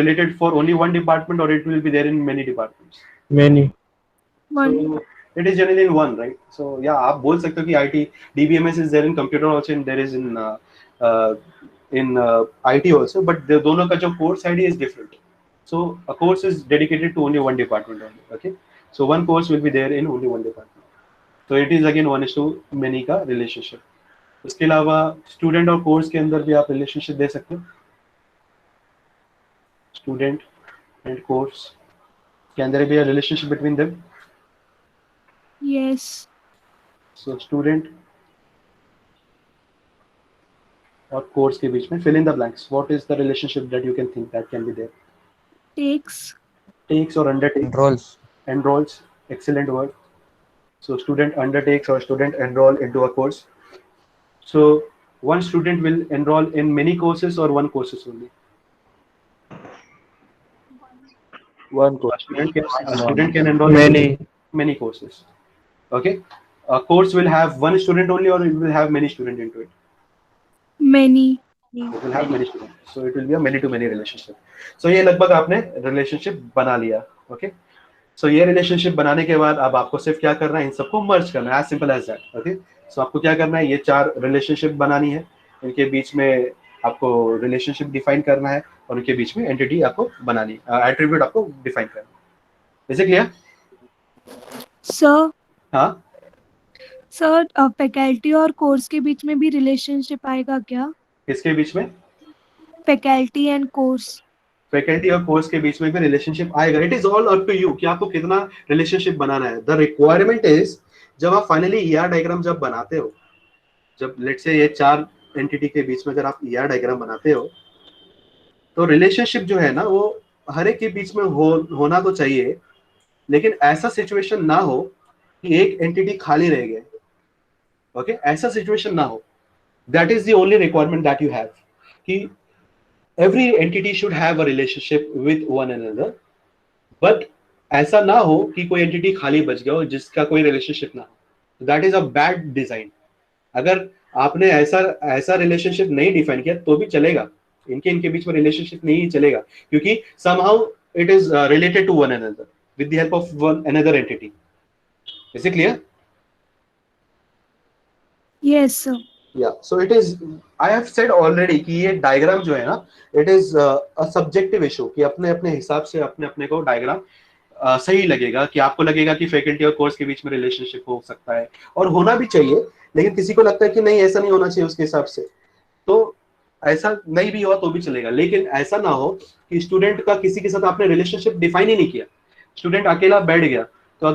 related for only one department or it will be there in many departments. Many. One. So it is generally in one, right? So yeah, आप बोल सकते हो कि IT DBMS is there in computer also and there is in IT also, but the दोनों का जो course ID is different. So a course is dedicated to only one department only. Okay, so one course will be there in only one department. So it is again 1:many का relationship. उसके अलावा student और course के अंदर भी आप relationship दे सकते हो. Student and course, can there be a relationship between them? Yes. So student और course के बीच में fill in the blanks. What is the relationship that you can think that can be there? Takes. Takes or undertakes? Enrolls. Enrolls. Excellent word. So student undertakes or student enroll into a course. So one student will enroll in many courses or one courses only. One course. A student can enroll in many courses. Okay. A course will have one student only or it will have many students into it? Many. It will have many students. So it will be a many to many relationship. So ये लगभग आपने relationship बना लिया. Okay. So ये relationship बनाने के बाद अब आपको सिर्फ क्या करना है, इन सबको merge करना है. As simple as that. Okay. So आपको क्या करना है, ये चार relationship बनानी है, इनके बीच में आपको relationship define करना है और उनके बीच में entity आपको बनानी है, attribute आपको define करना है. Is it clear? Sir. हाँ. सर फैकल्टी और कोर्स के बीच में भी रिलेशनशिप आएगा क्या? किसके बीच में? Faculty and course. फैकल्टी और कोर्स के बीच में भी रिलेशनशिप आएगा. It is all up to you कि आपको कितना रिलेशनशिप बनाना है. द रिक्वायरमेंट इज, जब आप फाइनली ईआर डायग्राम जब बनाते हो, जब लेट्स से ये 4 एंटिटी के बीच में अगर आप ईआर डायग्राम बनाते हो, तो रिलेशनशिप जो है ना वो हर एक के बीच में होना तो चाहिए, लेकिन ऐसा सिचुएशन ना हो कि एक एंटिटी खाली रह गए. ओके, ऐसा सिचुएशन ना हो. That is the only requirement that you have कि every entity should have a relationship with one another, but ऐसा ना हो कि कोई एंटिटी खाली बच गया हो जिसका कोई रिलेशनशिप ना हो. That is a bad design. अगर आपने ऐसा रिलेशनशिप नहीं डिफाइन किया तो भी चलेगा, इनके बीच में रिलेशनशिप नहीं चलेगा, क्योंकि somehow it is related to one another with the help of one another entity. Is it clear? Yes sir. Yeah, so it is, I have said already कि ये डायग्राम जो है ना, it is a subjective issue कि अपने अपने हिसाब से अपने को डायग्राम सही लगेगा, कि आपको लगेगा कि फैकल्टी और कोर्स के बीच में रिलेशनशिप हो सकता है और होना भी चाहिए, लेकिन किसी को लगता है कि नहीं ऐसा नहीं होना चाहिए उसके हिसाब से, तो ऐसा नहीं भी हुआ तो भी चलेगा. लेकिन ऐसा ना हो कि स्टूडेंट का किसी के साथ आपने रिलेशनशिप डिफाइन ही नहीं किया, स्टूडेंट अकेला बैठ गया, तो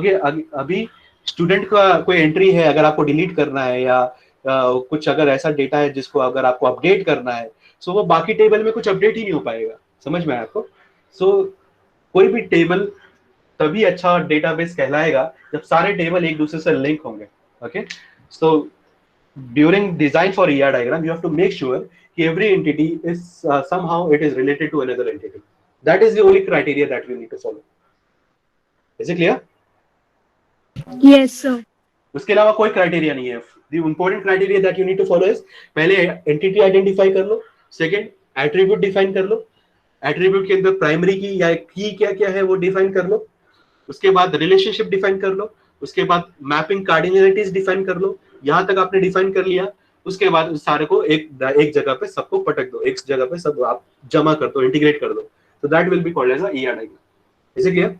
अभी स्टूडेंट का कोई एंट्री है, अगर आपको डिलीट करना है या कुछ अगर ऐसा डेटा है जिसको अगर आपको अपडेट करना है, सो वो बाकी टेबल में कुछ अपडेट ही नहीं हो पाएगा. समझ में आया आपको? सो कोई भी टेबल तभी अच्छा डेटाबेस कहलाएगा जब सारे टेबल एक दूसरे से लिंक होंगे. Okay, so during design for ER diagram you have to make sure कि every entity is somehow it is related to another entity. That is the only criteria that we need to follow. Is it clear? Yes sir. उसके अलावा कोई criteria नहीं है. The important criteria that you need to follow is, पहले entity identify कर लो, second attribute define कर लो, attribute के अंदर प्राइमरी की या की क्या क्या है वो डिफाइन कर लो, उसके बाद रिलेशनशिप डिफाइन कर लो, उसके बाद मैपिंग कार्डिनलिटीज डिफाइन कर लो. यहां तक आपने डिफाइन कर लिया, उसके बाद उस सारे को एक जगह पे सबको पटक दो, एक जगह पे सब आप जमा कर दो, इंटीग्रेट कर दो. तो that will be called as a ER diagram. Is it clear?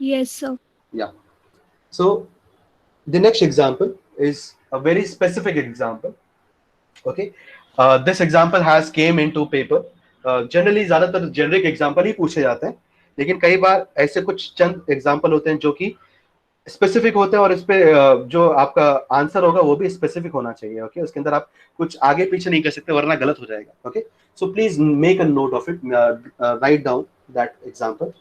Yes sir. Yeah. So the next example is a very specific example. Okay, this example has came into paper. Generally ज्यादातर generic example ही पूछे जाते हैं, लेकिन कई बार ऐसे कुछ चंद example होते हैं जो कि स्पेसिफिक होते हैं, और इस पे जो आपका आंसर होगा वो भी स्पेसिफिक होना चाहिए. ओके, उसके अंदर आप कुछ आगे पीछे नहीं कर सकते वरना गलत हो जाएगा. Okay, so please make a note of it, write down that example.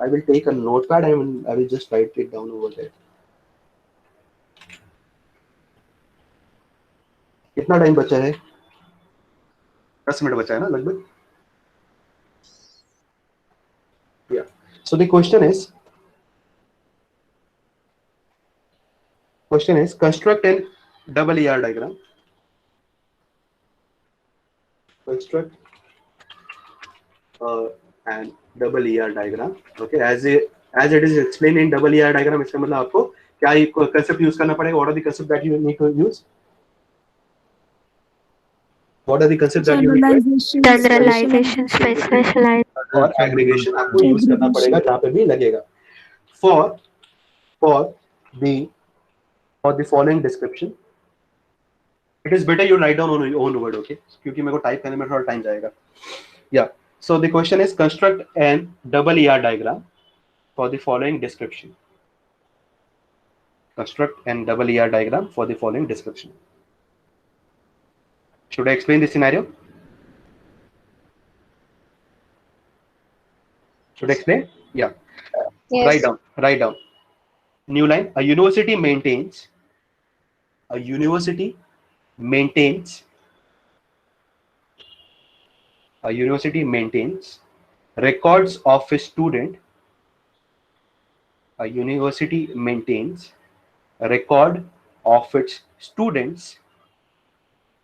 I will take a notepad and I will just write it down over there. कितना टाइम बचा है? 10 मिनट बचा है ना लगभग. Yeah. So the question is construct an double ER diagram. Construct an double ER diagram. Okay, as it is explained in double ER diagram, इसका मतलब आपको क्या concept use करना पड़ेगा? What are the concepts that you need to use? What are the concepts that you need to use? Generalization, specialization. और aggregation आपको use करना पड़ेगा जहाँ पे भी लगेगा. For the following description, it is better you write down on your own word. Okay, क्योंकि मेरे को type करने में थोड़ा time जाएगा. Yeah. So the question is construct an double ER diagram for the following description. Construct an double ER diagram for the following description. Should I explain the scenario? Should I explain? Yeah. Yes. Write down. New line. A university maintains records of a student. A university maintains a record of its students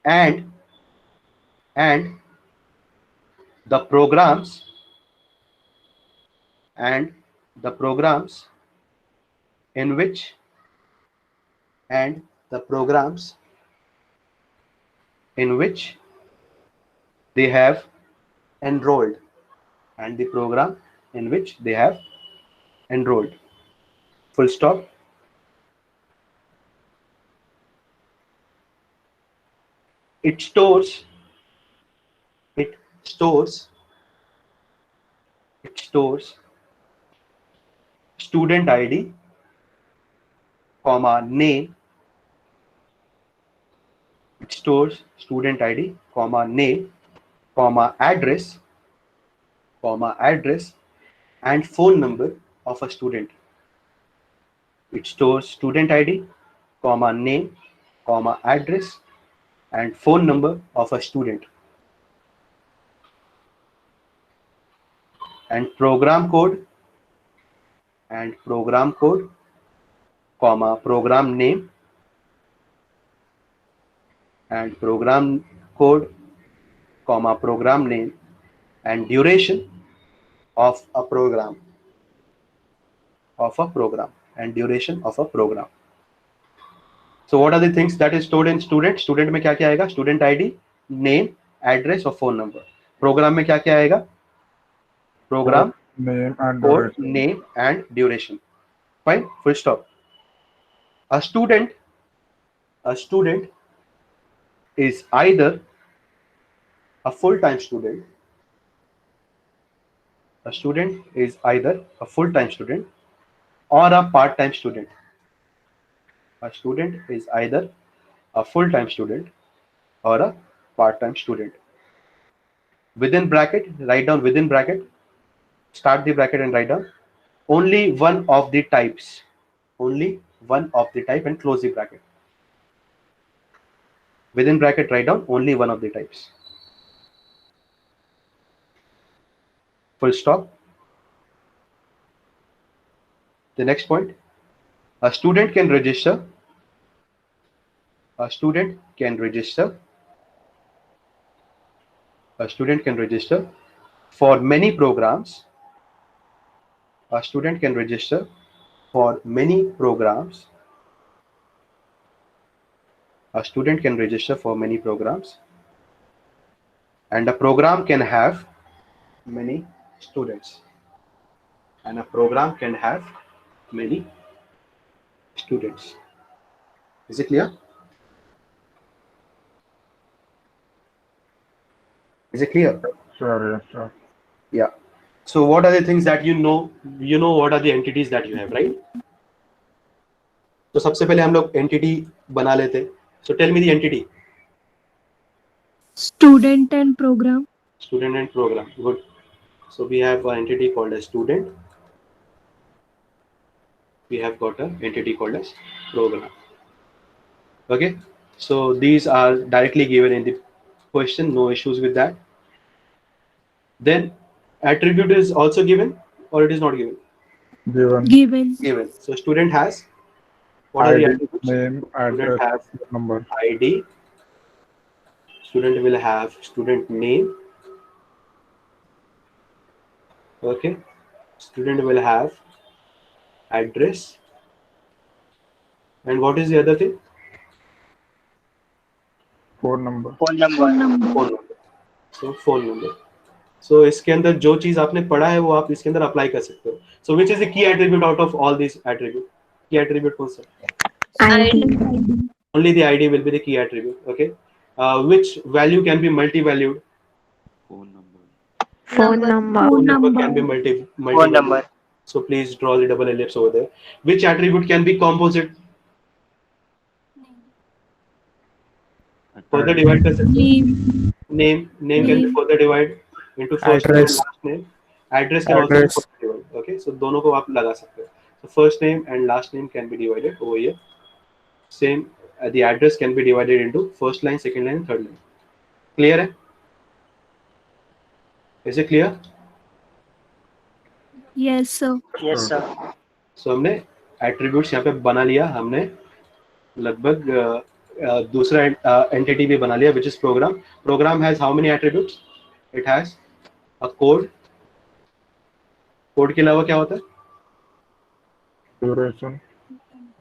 and the programs in which they have enrolled, and the program in which they have enrolled. Full stop. It stores student ID, comma name. It stores student ID, comma name, comma address, and phone number of a student. It stores student ID, comma name, comma address, and phone number of a student. And program code, comma program name, and program code, comma program name, and duration of a program, and duration of a program. So what are the things that is stored in student? Student में क्या क्या आएगा? Student ID, name, address और phone number. Program में क्या क्या आएगा? Program, Name and code, duration. name and duration. Fine. Full stop. A student is either a full-time student. A student is either a full-time student or a part-time student. A student is either a full-time student or a part-time student. Within bracket, write down within bracket. Start the bracket and write down only one of the types. Only one of the type and close the bracket. Within bracket, write down only one of the types. Full stop. The next point. A student can register. A student can register for many programs. A student can register for many programs. A student can register for many programs. And a program can have many students. And a program can have many students. Is it clear? Is it clear? Sure, yes, sir. Yeah. So what are the things that you know what are the entities that you have, right? तो सबसे पहले हम लोग entity बना लेते. So tell me the entity. Student and program. Student and program. Good. So we have an entity called as student. We have got an entity called as program. Okay. So these are directly given in the question. No issues with that. Then attribute is also given or it is not given? Given. Given. So student has what are the ID, attributes? name, Student address, have number. ID. Student will have student name. Okay. Student will have address. And what is the other thing? Phone number. Phone number. Phone number. So phone number. So इसके अंदर जो चीज आपने पढ़ा है वो आप इसके अंदर अप्लाई कर सकते हो. So which is the key attribute out of all these attributes? Key attribute कौन सा? ID. Only the ID will be the key attribute. Okay. Which value can be multi-valued? Phone number. Phone number can be multi. Phone number. So please draw the double ellipse over there. Which attribute can be composite? Further divide कर सकते हो. Name can be further divide into first name and Address. last name. Address can also be Address. further divide. Okay. So दोनों को आप लगा सकते हो. So first name and last name can be divided over here. Same. The address can be divided into first line, second line, third line. Clear है? Is it clear? Yes, sir. Yes, sir. So हमने attributes यहाँ पे बना लिया. हमने लगभग दूसरा entity भी बना लिया, which is program. Program has how many attributes? It has a code. Code के अलावा क्या होता है?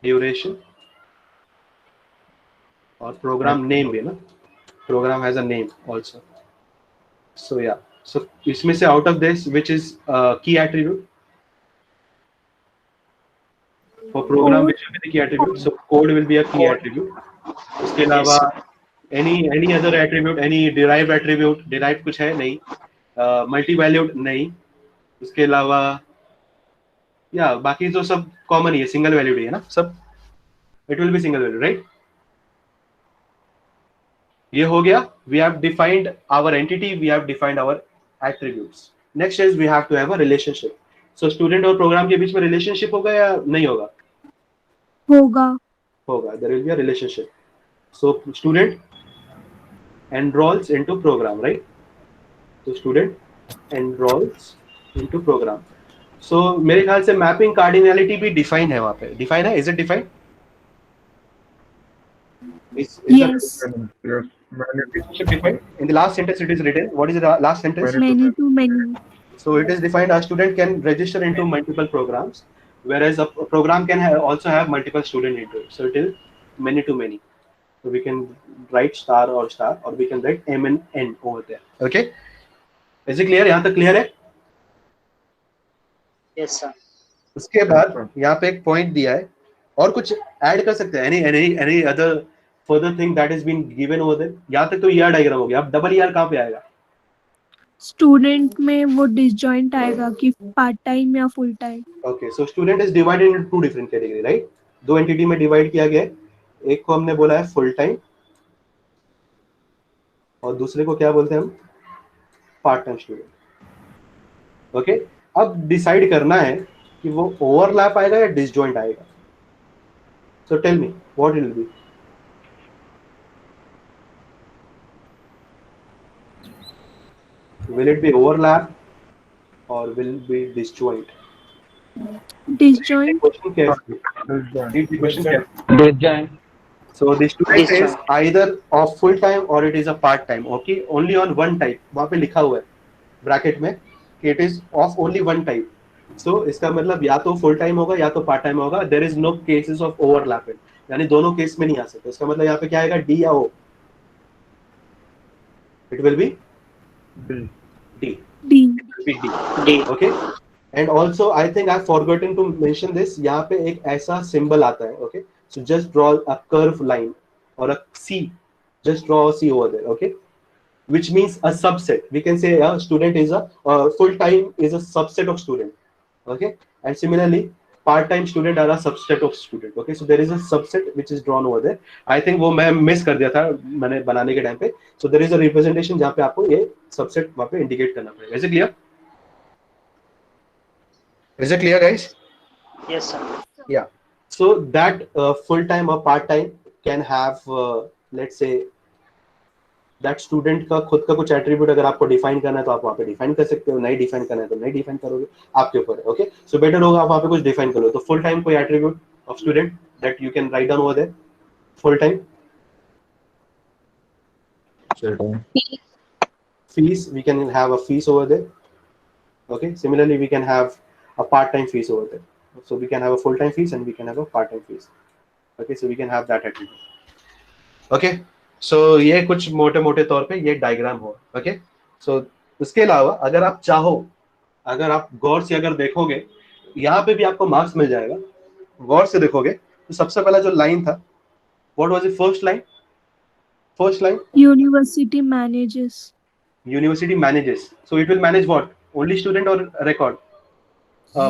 Duration. और program name भी ना. Program has a name also. So yeah. So इसमें से out of this which is key attribute for program Code. which will be the key attribute. So code will be a key attribute. उसके अलावा any other attribute, any derived attribute, derived कुछ है नहीं, multi valued नहीं, उसके अलावा या बाकी तो सब कॉमन ही है, सिंगल वैल्यूड ही है ना सब, it will be single valued, right. ये हो गया, we have defined our entity, we have defined our attributes. Next is we have to have a relationship. So student और प्रोग्राम के बीच में रिलेशनशिप होगा या नहीं होगा? होगा। होगा, there will be a relationship. So student enrolls into program, right? So student enrolls into program. So मेरे ख्याल से मैपिंग कार्डिनलिटी भी डिफाइन है वहां पे, डिफाइन है, is it define? Yes. Yes. Many Relationship defined in the last sentence it is written. What is the last sentence? Many to many. So it is defined a student can register into multiple programs, whereas a program can also have multiple student into it. So it is many to many. So we can write star, or we can write m and n over there. Okay, is it clear? यहाँ तक clear है? Yes, sir. उसके बाद यहाँ पे एक point दिया है, और कुछ ऐड कर सकते हैं, any other further thing that has been given over there? यहाँ तक तो ER डायग्राम हो गया, अब डबल ER कहाँ पे आएगा? स्टूडेंट में वो डिसजॉइंट आएगा कि पार्ट टाइम या full time. Okay, so student is divided into two different category, right? दो एंटिटी में डिवाइड किया गया है, एक को हमने बोला है फुल टाइम और दूसरे को क्या बोलते हैं हम? Part time student. ओके, अब डिसाइड करना है कि वो ओवरलैप आएगा या डिसजॉइंट आएगा। So tell me what it will be. Will it be overlap or will it be disjoint? Disjoint. Question carefully. Read the question carefully. Disjoint. So the student is Disjoint. either of full time or it is a part time. Okay, only on one type. वहाँ पे लिखा हुआ है bracket में कि it is of only one type. So इसका मतलब या तो फुल टाइम होगा या तो पार्ट टाइम होगा. There is no cases of overlap. यानी दोनों केस में नहीं आ सकते. इसका मतलब यहाँ पे क्या आएगा? D या O? It will be D. D. D. It will be D. D. Okay. And also I think I've forgotten to mention this. यहाँ पे एक ऐसा symbol आता है. Okay. So just draw a curved line or a C. Just draw a C over there. Okay. Which means a subset. We can say a student is a full-time is a subset of student. Okay. And similarly, part-time student are a subset of student. Okay. So there is a subset which is drawn over there. I think वो मैं miss कर दिया था मैंने बनाने के time पे. So there is a representation जहाँ पे आपको ये subset वहाँ पे indicate करना पड़ेगा. Is it clear? Is it clear, guys? Yes, sir. Yeah. So that full-time or part-time can have let's say that student का खुद का कुछ attribute अगर आपको define करना है तो आप वहाँ पे define कर सकते हो, नहीं define करना है तो नहीं define करोगे, आपके ऊपर है. Okay. So better होगा आप वहाँ पे कुछ define कर लो. तो full-time कोई attribute of student that you can write down over there. Full-time. Fees, we can have a fees over there. Okay. Similarly, we can have a part-time fees over there. So we can have a full-time fees and we can have a part-time fees. Okay, so we can have that attribute. Okay, so ये कुछ मोटे-मोटे तौर पे ये diagram हो. Okay, so उसके अलावा अगर आप चाहो, अगर आप गौर से अगर देखोगे, यहाँ पे भी आपको मार्क्स मिल जाएगा. गौर से देखोगे तो सबसे पहला जो लाइन था, what was the first line? First line. University manages. University manages. So it will manage what? Only student or record?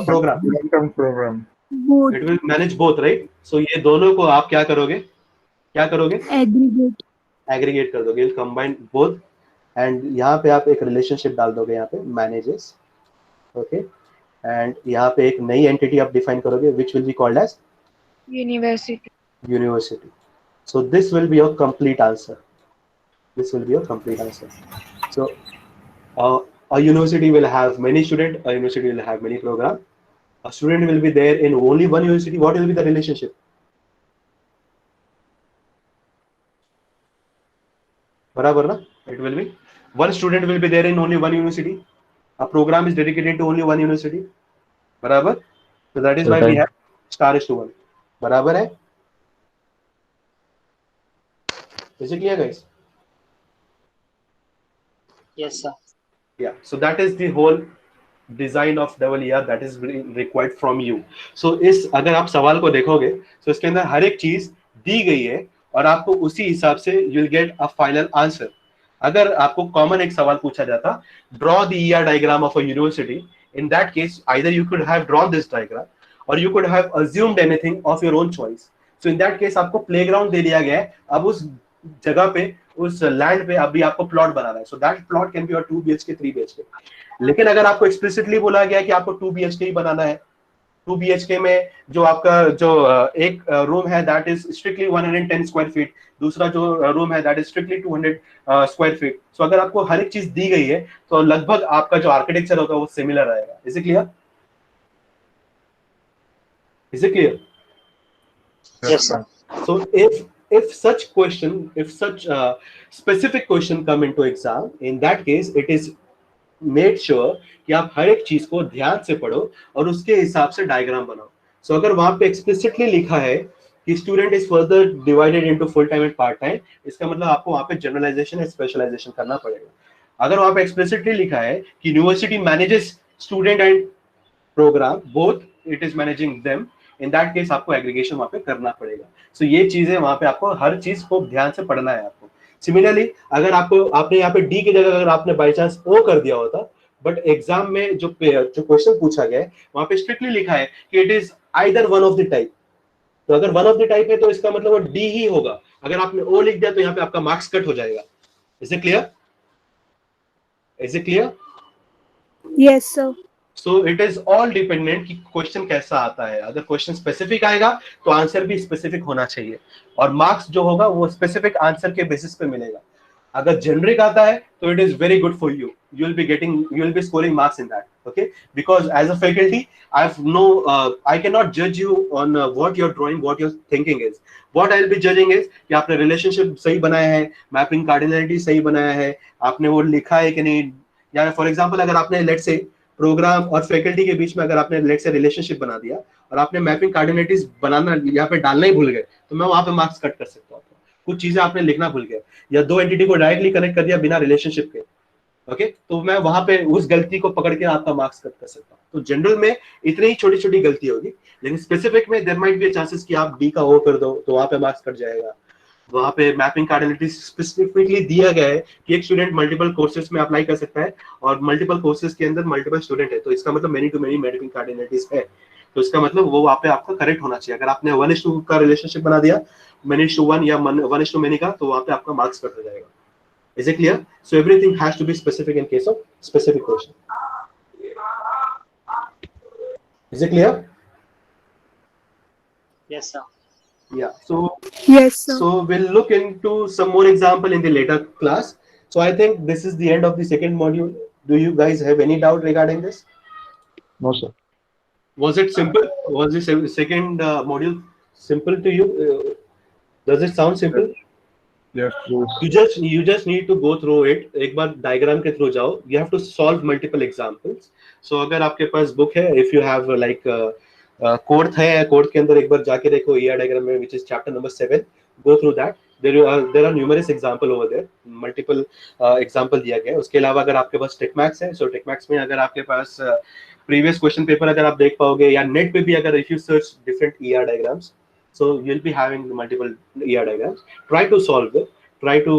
Program. Long-term program. Both. It will manage both, right? So ये दोनों को आप क्या करोगे? क्या करोगे? Aggregate. Aggregate कर दोगे, कंबाइन बोथ, एंड यहाँ पे आप एक रिलेशनशिप डाल दोगे यहाँ पे मैनेजेस. ओके, एंड यहाँ पे एक नई एंटिटी आप डिफाइन करोगे which will be called as university. So this will be your complete answer. This will be your complete answer. So a university will have many students, a university will have many programs. A student will be there in only one university. What will be the relationship? बराबर ना? It will be one student will be there in only one university. A program is dedicated to only one university. बराबर? So that is why we have star is to one. बराबर है? Is it clear, guys? Yes, sir. Yeah, so that is the whole design of double ER that is required from you. So इस अगर आप सवाल को देखोगे तो इसके अंदर हर एक चीज दी गई है और आपको उसी हिसाब से you will get a final answer. अगर आपको कॉमन एक सवाल पूछा जाता, draw the ER diagram of a university, in that case either you could have drawn this diagram or you could have assumed anything of your own choice. So in that case आपको playground दे दिया गया है, अब उस जगह पे उस land पे अभी आपको प्लॉट बनाना है. So that plot can be और 2 BHK 3 BHK. लेकिन अगर आपको एक्सप्लिसिटली बोला गया कि आपको 2 BHK ही बनाना है, 2 BHK में जो आपका जो एक रूम है that is strictly 110 square feet, दूसरा जो रूम है that is strictly 200 square feet. So अगर आपको हर एक चीज दी गई है तो लगभग आपका जो आर्किटेक्चर होगा वो सिमिलर रहेगा. Is it clear? Is it clear? Yes, sir. So if such question, if such specific question come into exam, in that case it is made sure कि आप हर एक चीज को ध्यान से पढ़ो और उसके हिसाब से डायग्राम बनाओ. So अगर वहां पे explicitly लिखा है कि student is further divided into full time and part time, इसका मतलब आपको वहां पे जनरलाइजेशन एंड स्पेशलाइजेशन करना पड़ेगा. अगर वहां पे एक्सप्लिसिटली लिखा है कि university manages student and programme both, it is managing them, in that case आपको एग्रीगेशन वहां पे करना पड़ेगा. सो ये चीजें वहां पे आपको हर चीज को ध्यान से पढ़ना है आपको. सिमिलरली अगर आपको आपने यहाँ पे डी की जगह अगर आपने बाई चांस ओ कर दिया होता, बट एग्जाम में जो क्वेश्चन पूछा गया है वहां पे स्ट्रिक्टली लिखा है कि it is either one of the type. तो अगर वन ऑफ द टाइप है तो इसका मतलब वो डी ही होगा. अगर आपने ओ लिख दिया तो यहाँ पे आपका मार्क्स कट हो जाएगा. Is it clear? Is it clear? Yes, sir. So it is all dependent कि क्वेश्चन कैसा आता है. अगर क्वेश्चन स्पेसिफिक आएगा तो आंसर भी स्पेसिफिक होना चाहिए और मार्क्स जो होगा वो स्पेसिफिक आंसर के बेसिस पे मिलेगा. अगर जेनरिक आता है तो it is very good for you, you will be scoring marks in that, okay? Because as a faculty I cannot judge you on what you're drawing, what your thinking is. What I'll be judging is कि आपने relationship सही बनाया है, mapping cardinality सही बनाया है, आपने वो लिखा है कि नहीं. या फॉर एग्जांपल अगर आपने लेट्स से प्रोग्राम और फैकल्टी के बीच में अगर आपने लेट्स से रिलेशनशिप बना दिया और आपने मैपिंग कार्डिनलिटीज बनाना यहाँ पे डालना ही भूल गए, तो मैं वहां पे मार्क्स कट कर सकता हूँ. कुछ चीजें आपने लिखना भूल गए या दो एंटिटी को डायरेक्टली कनेक्ट कर दिया बिना रिलेशनशिप के, ओके, तो मैं वहां पे उस गलती को पकड़ के आपका मार्क्स कट कर सकता हूँ. तो जनरल में इतनी ही छोटी छोटी गलती होगी, लेकिन स्पेसिफिक में देयर माइट बी चांसेस कि आप डी का ओ कर दो तो वहां पे मार्क्स कट जाएगा. वहां पे मैपिंग कार्डिनलिटी स्पेसिफिकली दिया गया है कि एक स्टूडेंट मल्टीपल कोर्सेज में अप्लाई कर सकता है और मल्टीपल कोर्सेज के अंदर मल्टीपल स्टूडेंट है, तो इसका मतलब मेनी टू मेनी मैपिंग कार्डिनलिटीज है. तो इसका मतलब वो वहां पे आपका करेक्ट होना चाहिए. अगर आपने 1:2 का रिलेशनशिप बना दिया, many-to-1 या 1:many का, तो वहां पे आपका मार्क्स कट हो जाएगा. Is it clear? So everything has to be specific in case of specific question. Is it clear? Yes, sir. Yeah. So Yes, sir. so we'll look into some more example in the later class. So I think this is the end of the second module. Do you guys have any doubt regarding this? No, sir. Was it simple? Was the second module simple to you? Does it sound simple? Yes, You just need to go through it. एक बार diagram के through जाओ. You have to solve multiple examples. So अगर आपके पास book है, if you have like कोर्थ है, कोर्थ के अंदर एक बार जाके देखो ER डायग्राम में, which is chapter number 7. Go through that. There are numerous example over there. Multiple example दिया गया है. उसके अलावा अगर आपके पास टेकमैक्स है, so टेकमैक्स में अगर आपके पास previous question paper अगर आप देख पाओगे या नेट पे भी अगर if you search different ER diagrams, so you'll be having multiple ER diagrams. Try to solve it. Try to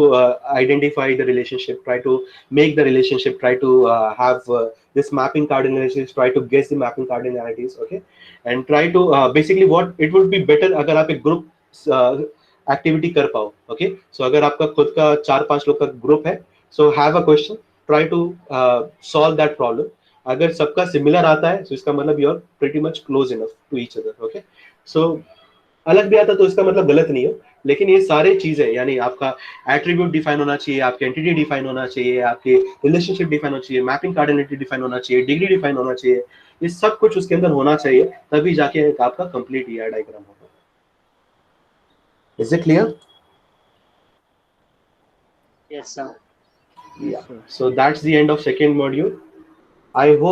identify the relationship. Try to make the relationship. Try to have this mapping cardinalities. Try to guess the mapping cardinalities. Okay, and try to basically what it would be better अगर आप एक group activity कर पाओ. Okay, so अगर आपका खुद का 4-5 लोग का group है, so have a question. Try to solve that problem. अगर सबका similar आता है, so इसका मतलब you are pretty much close enough to each other. Okay, so अलग भी आता तो इसका मतलब गलत नहीं है, लेकिन ये सारे चीजें यानी आपका एट्रीब्यूट डिफाइन होना चाहिए, आपके एंटिटी डिफाइन होना चाहिए, आपके रिलेशनशिप डिफाइन होना चाहिए, मैपिंग कार्डिनलिटी डिफाइन होना चाहिए, डिग्री डिफाइन होना चाहिए, ये सब कुछ उसके अंदर होना चाहिए, तभी जाके एक आपका कंप्लीट ER डायग्राम होगा. Is it clear? Yes, sir. Yeah. So that's the end of second module. I hope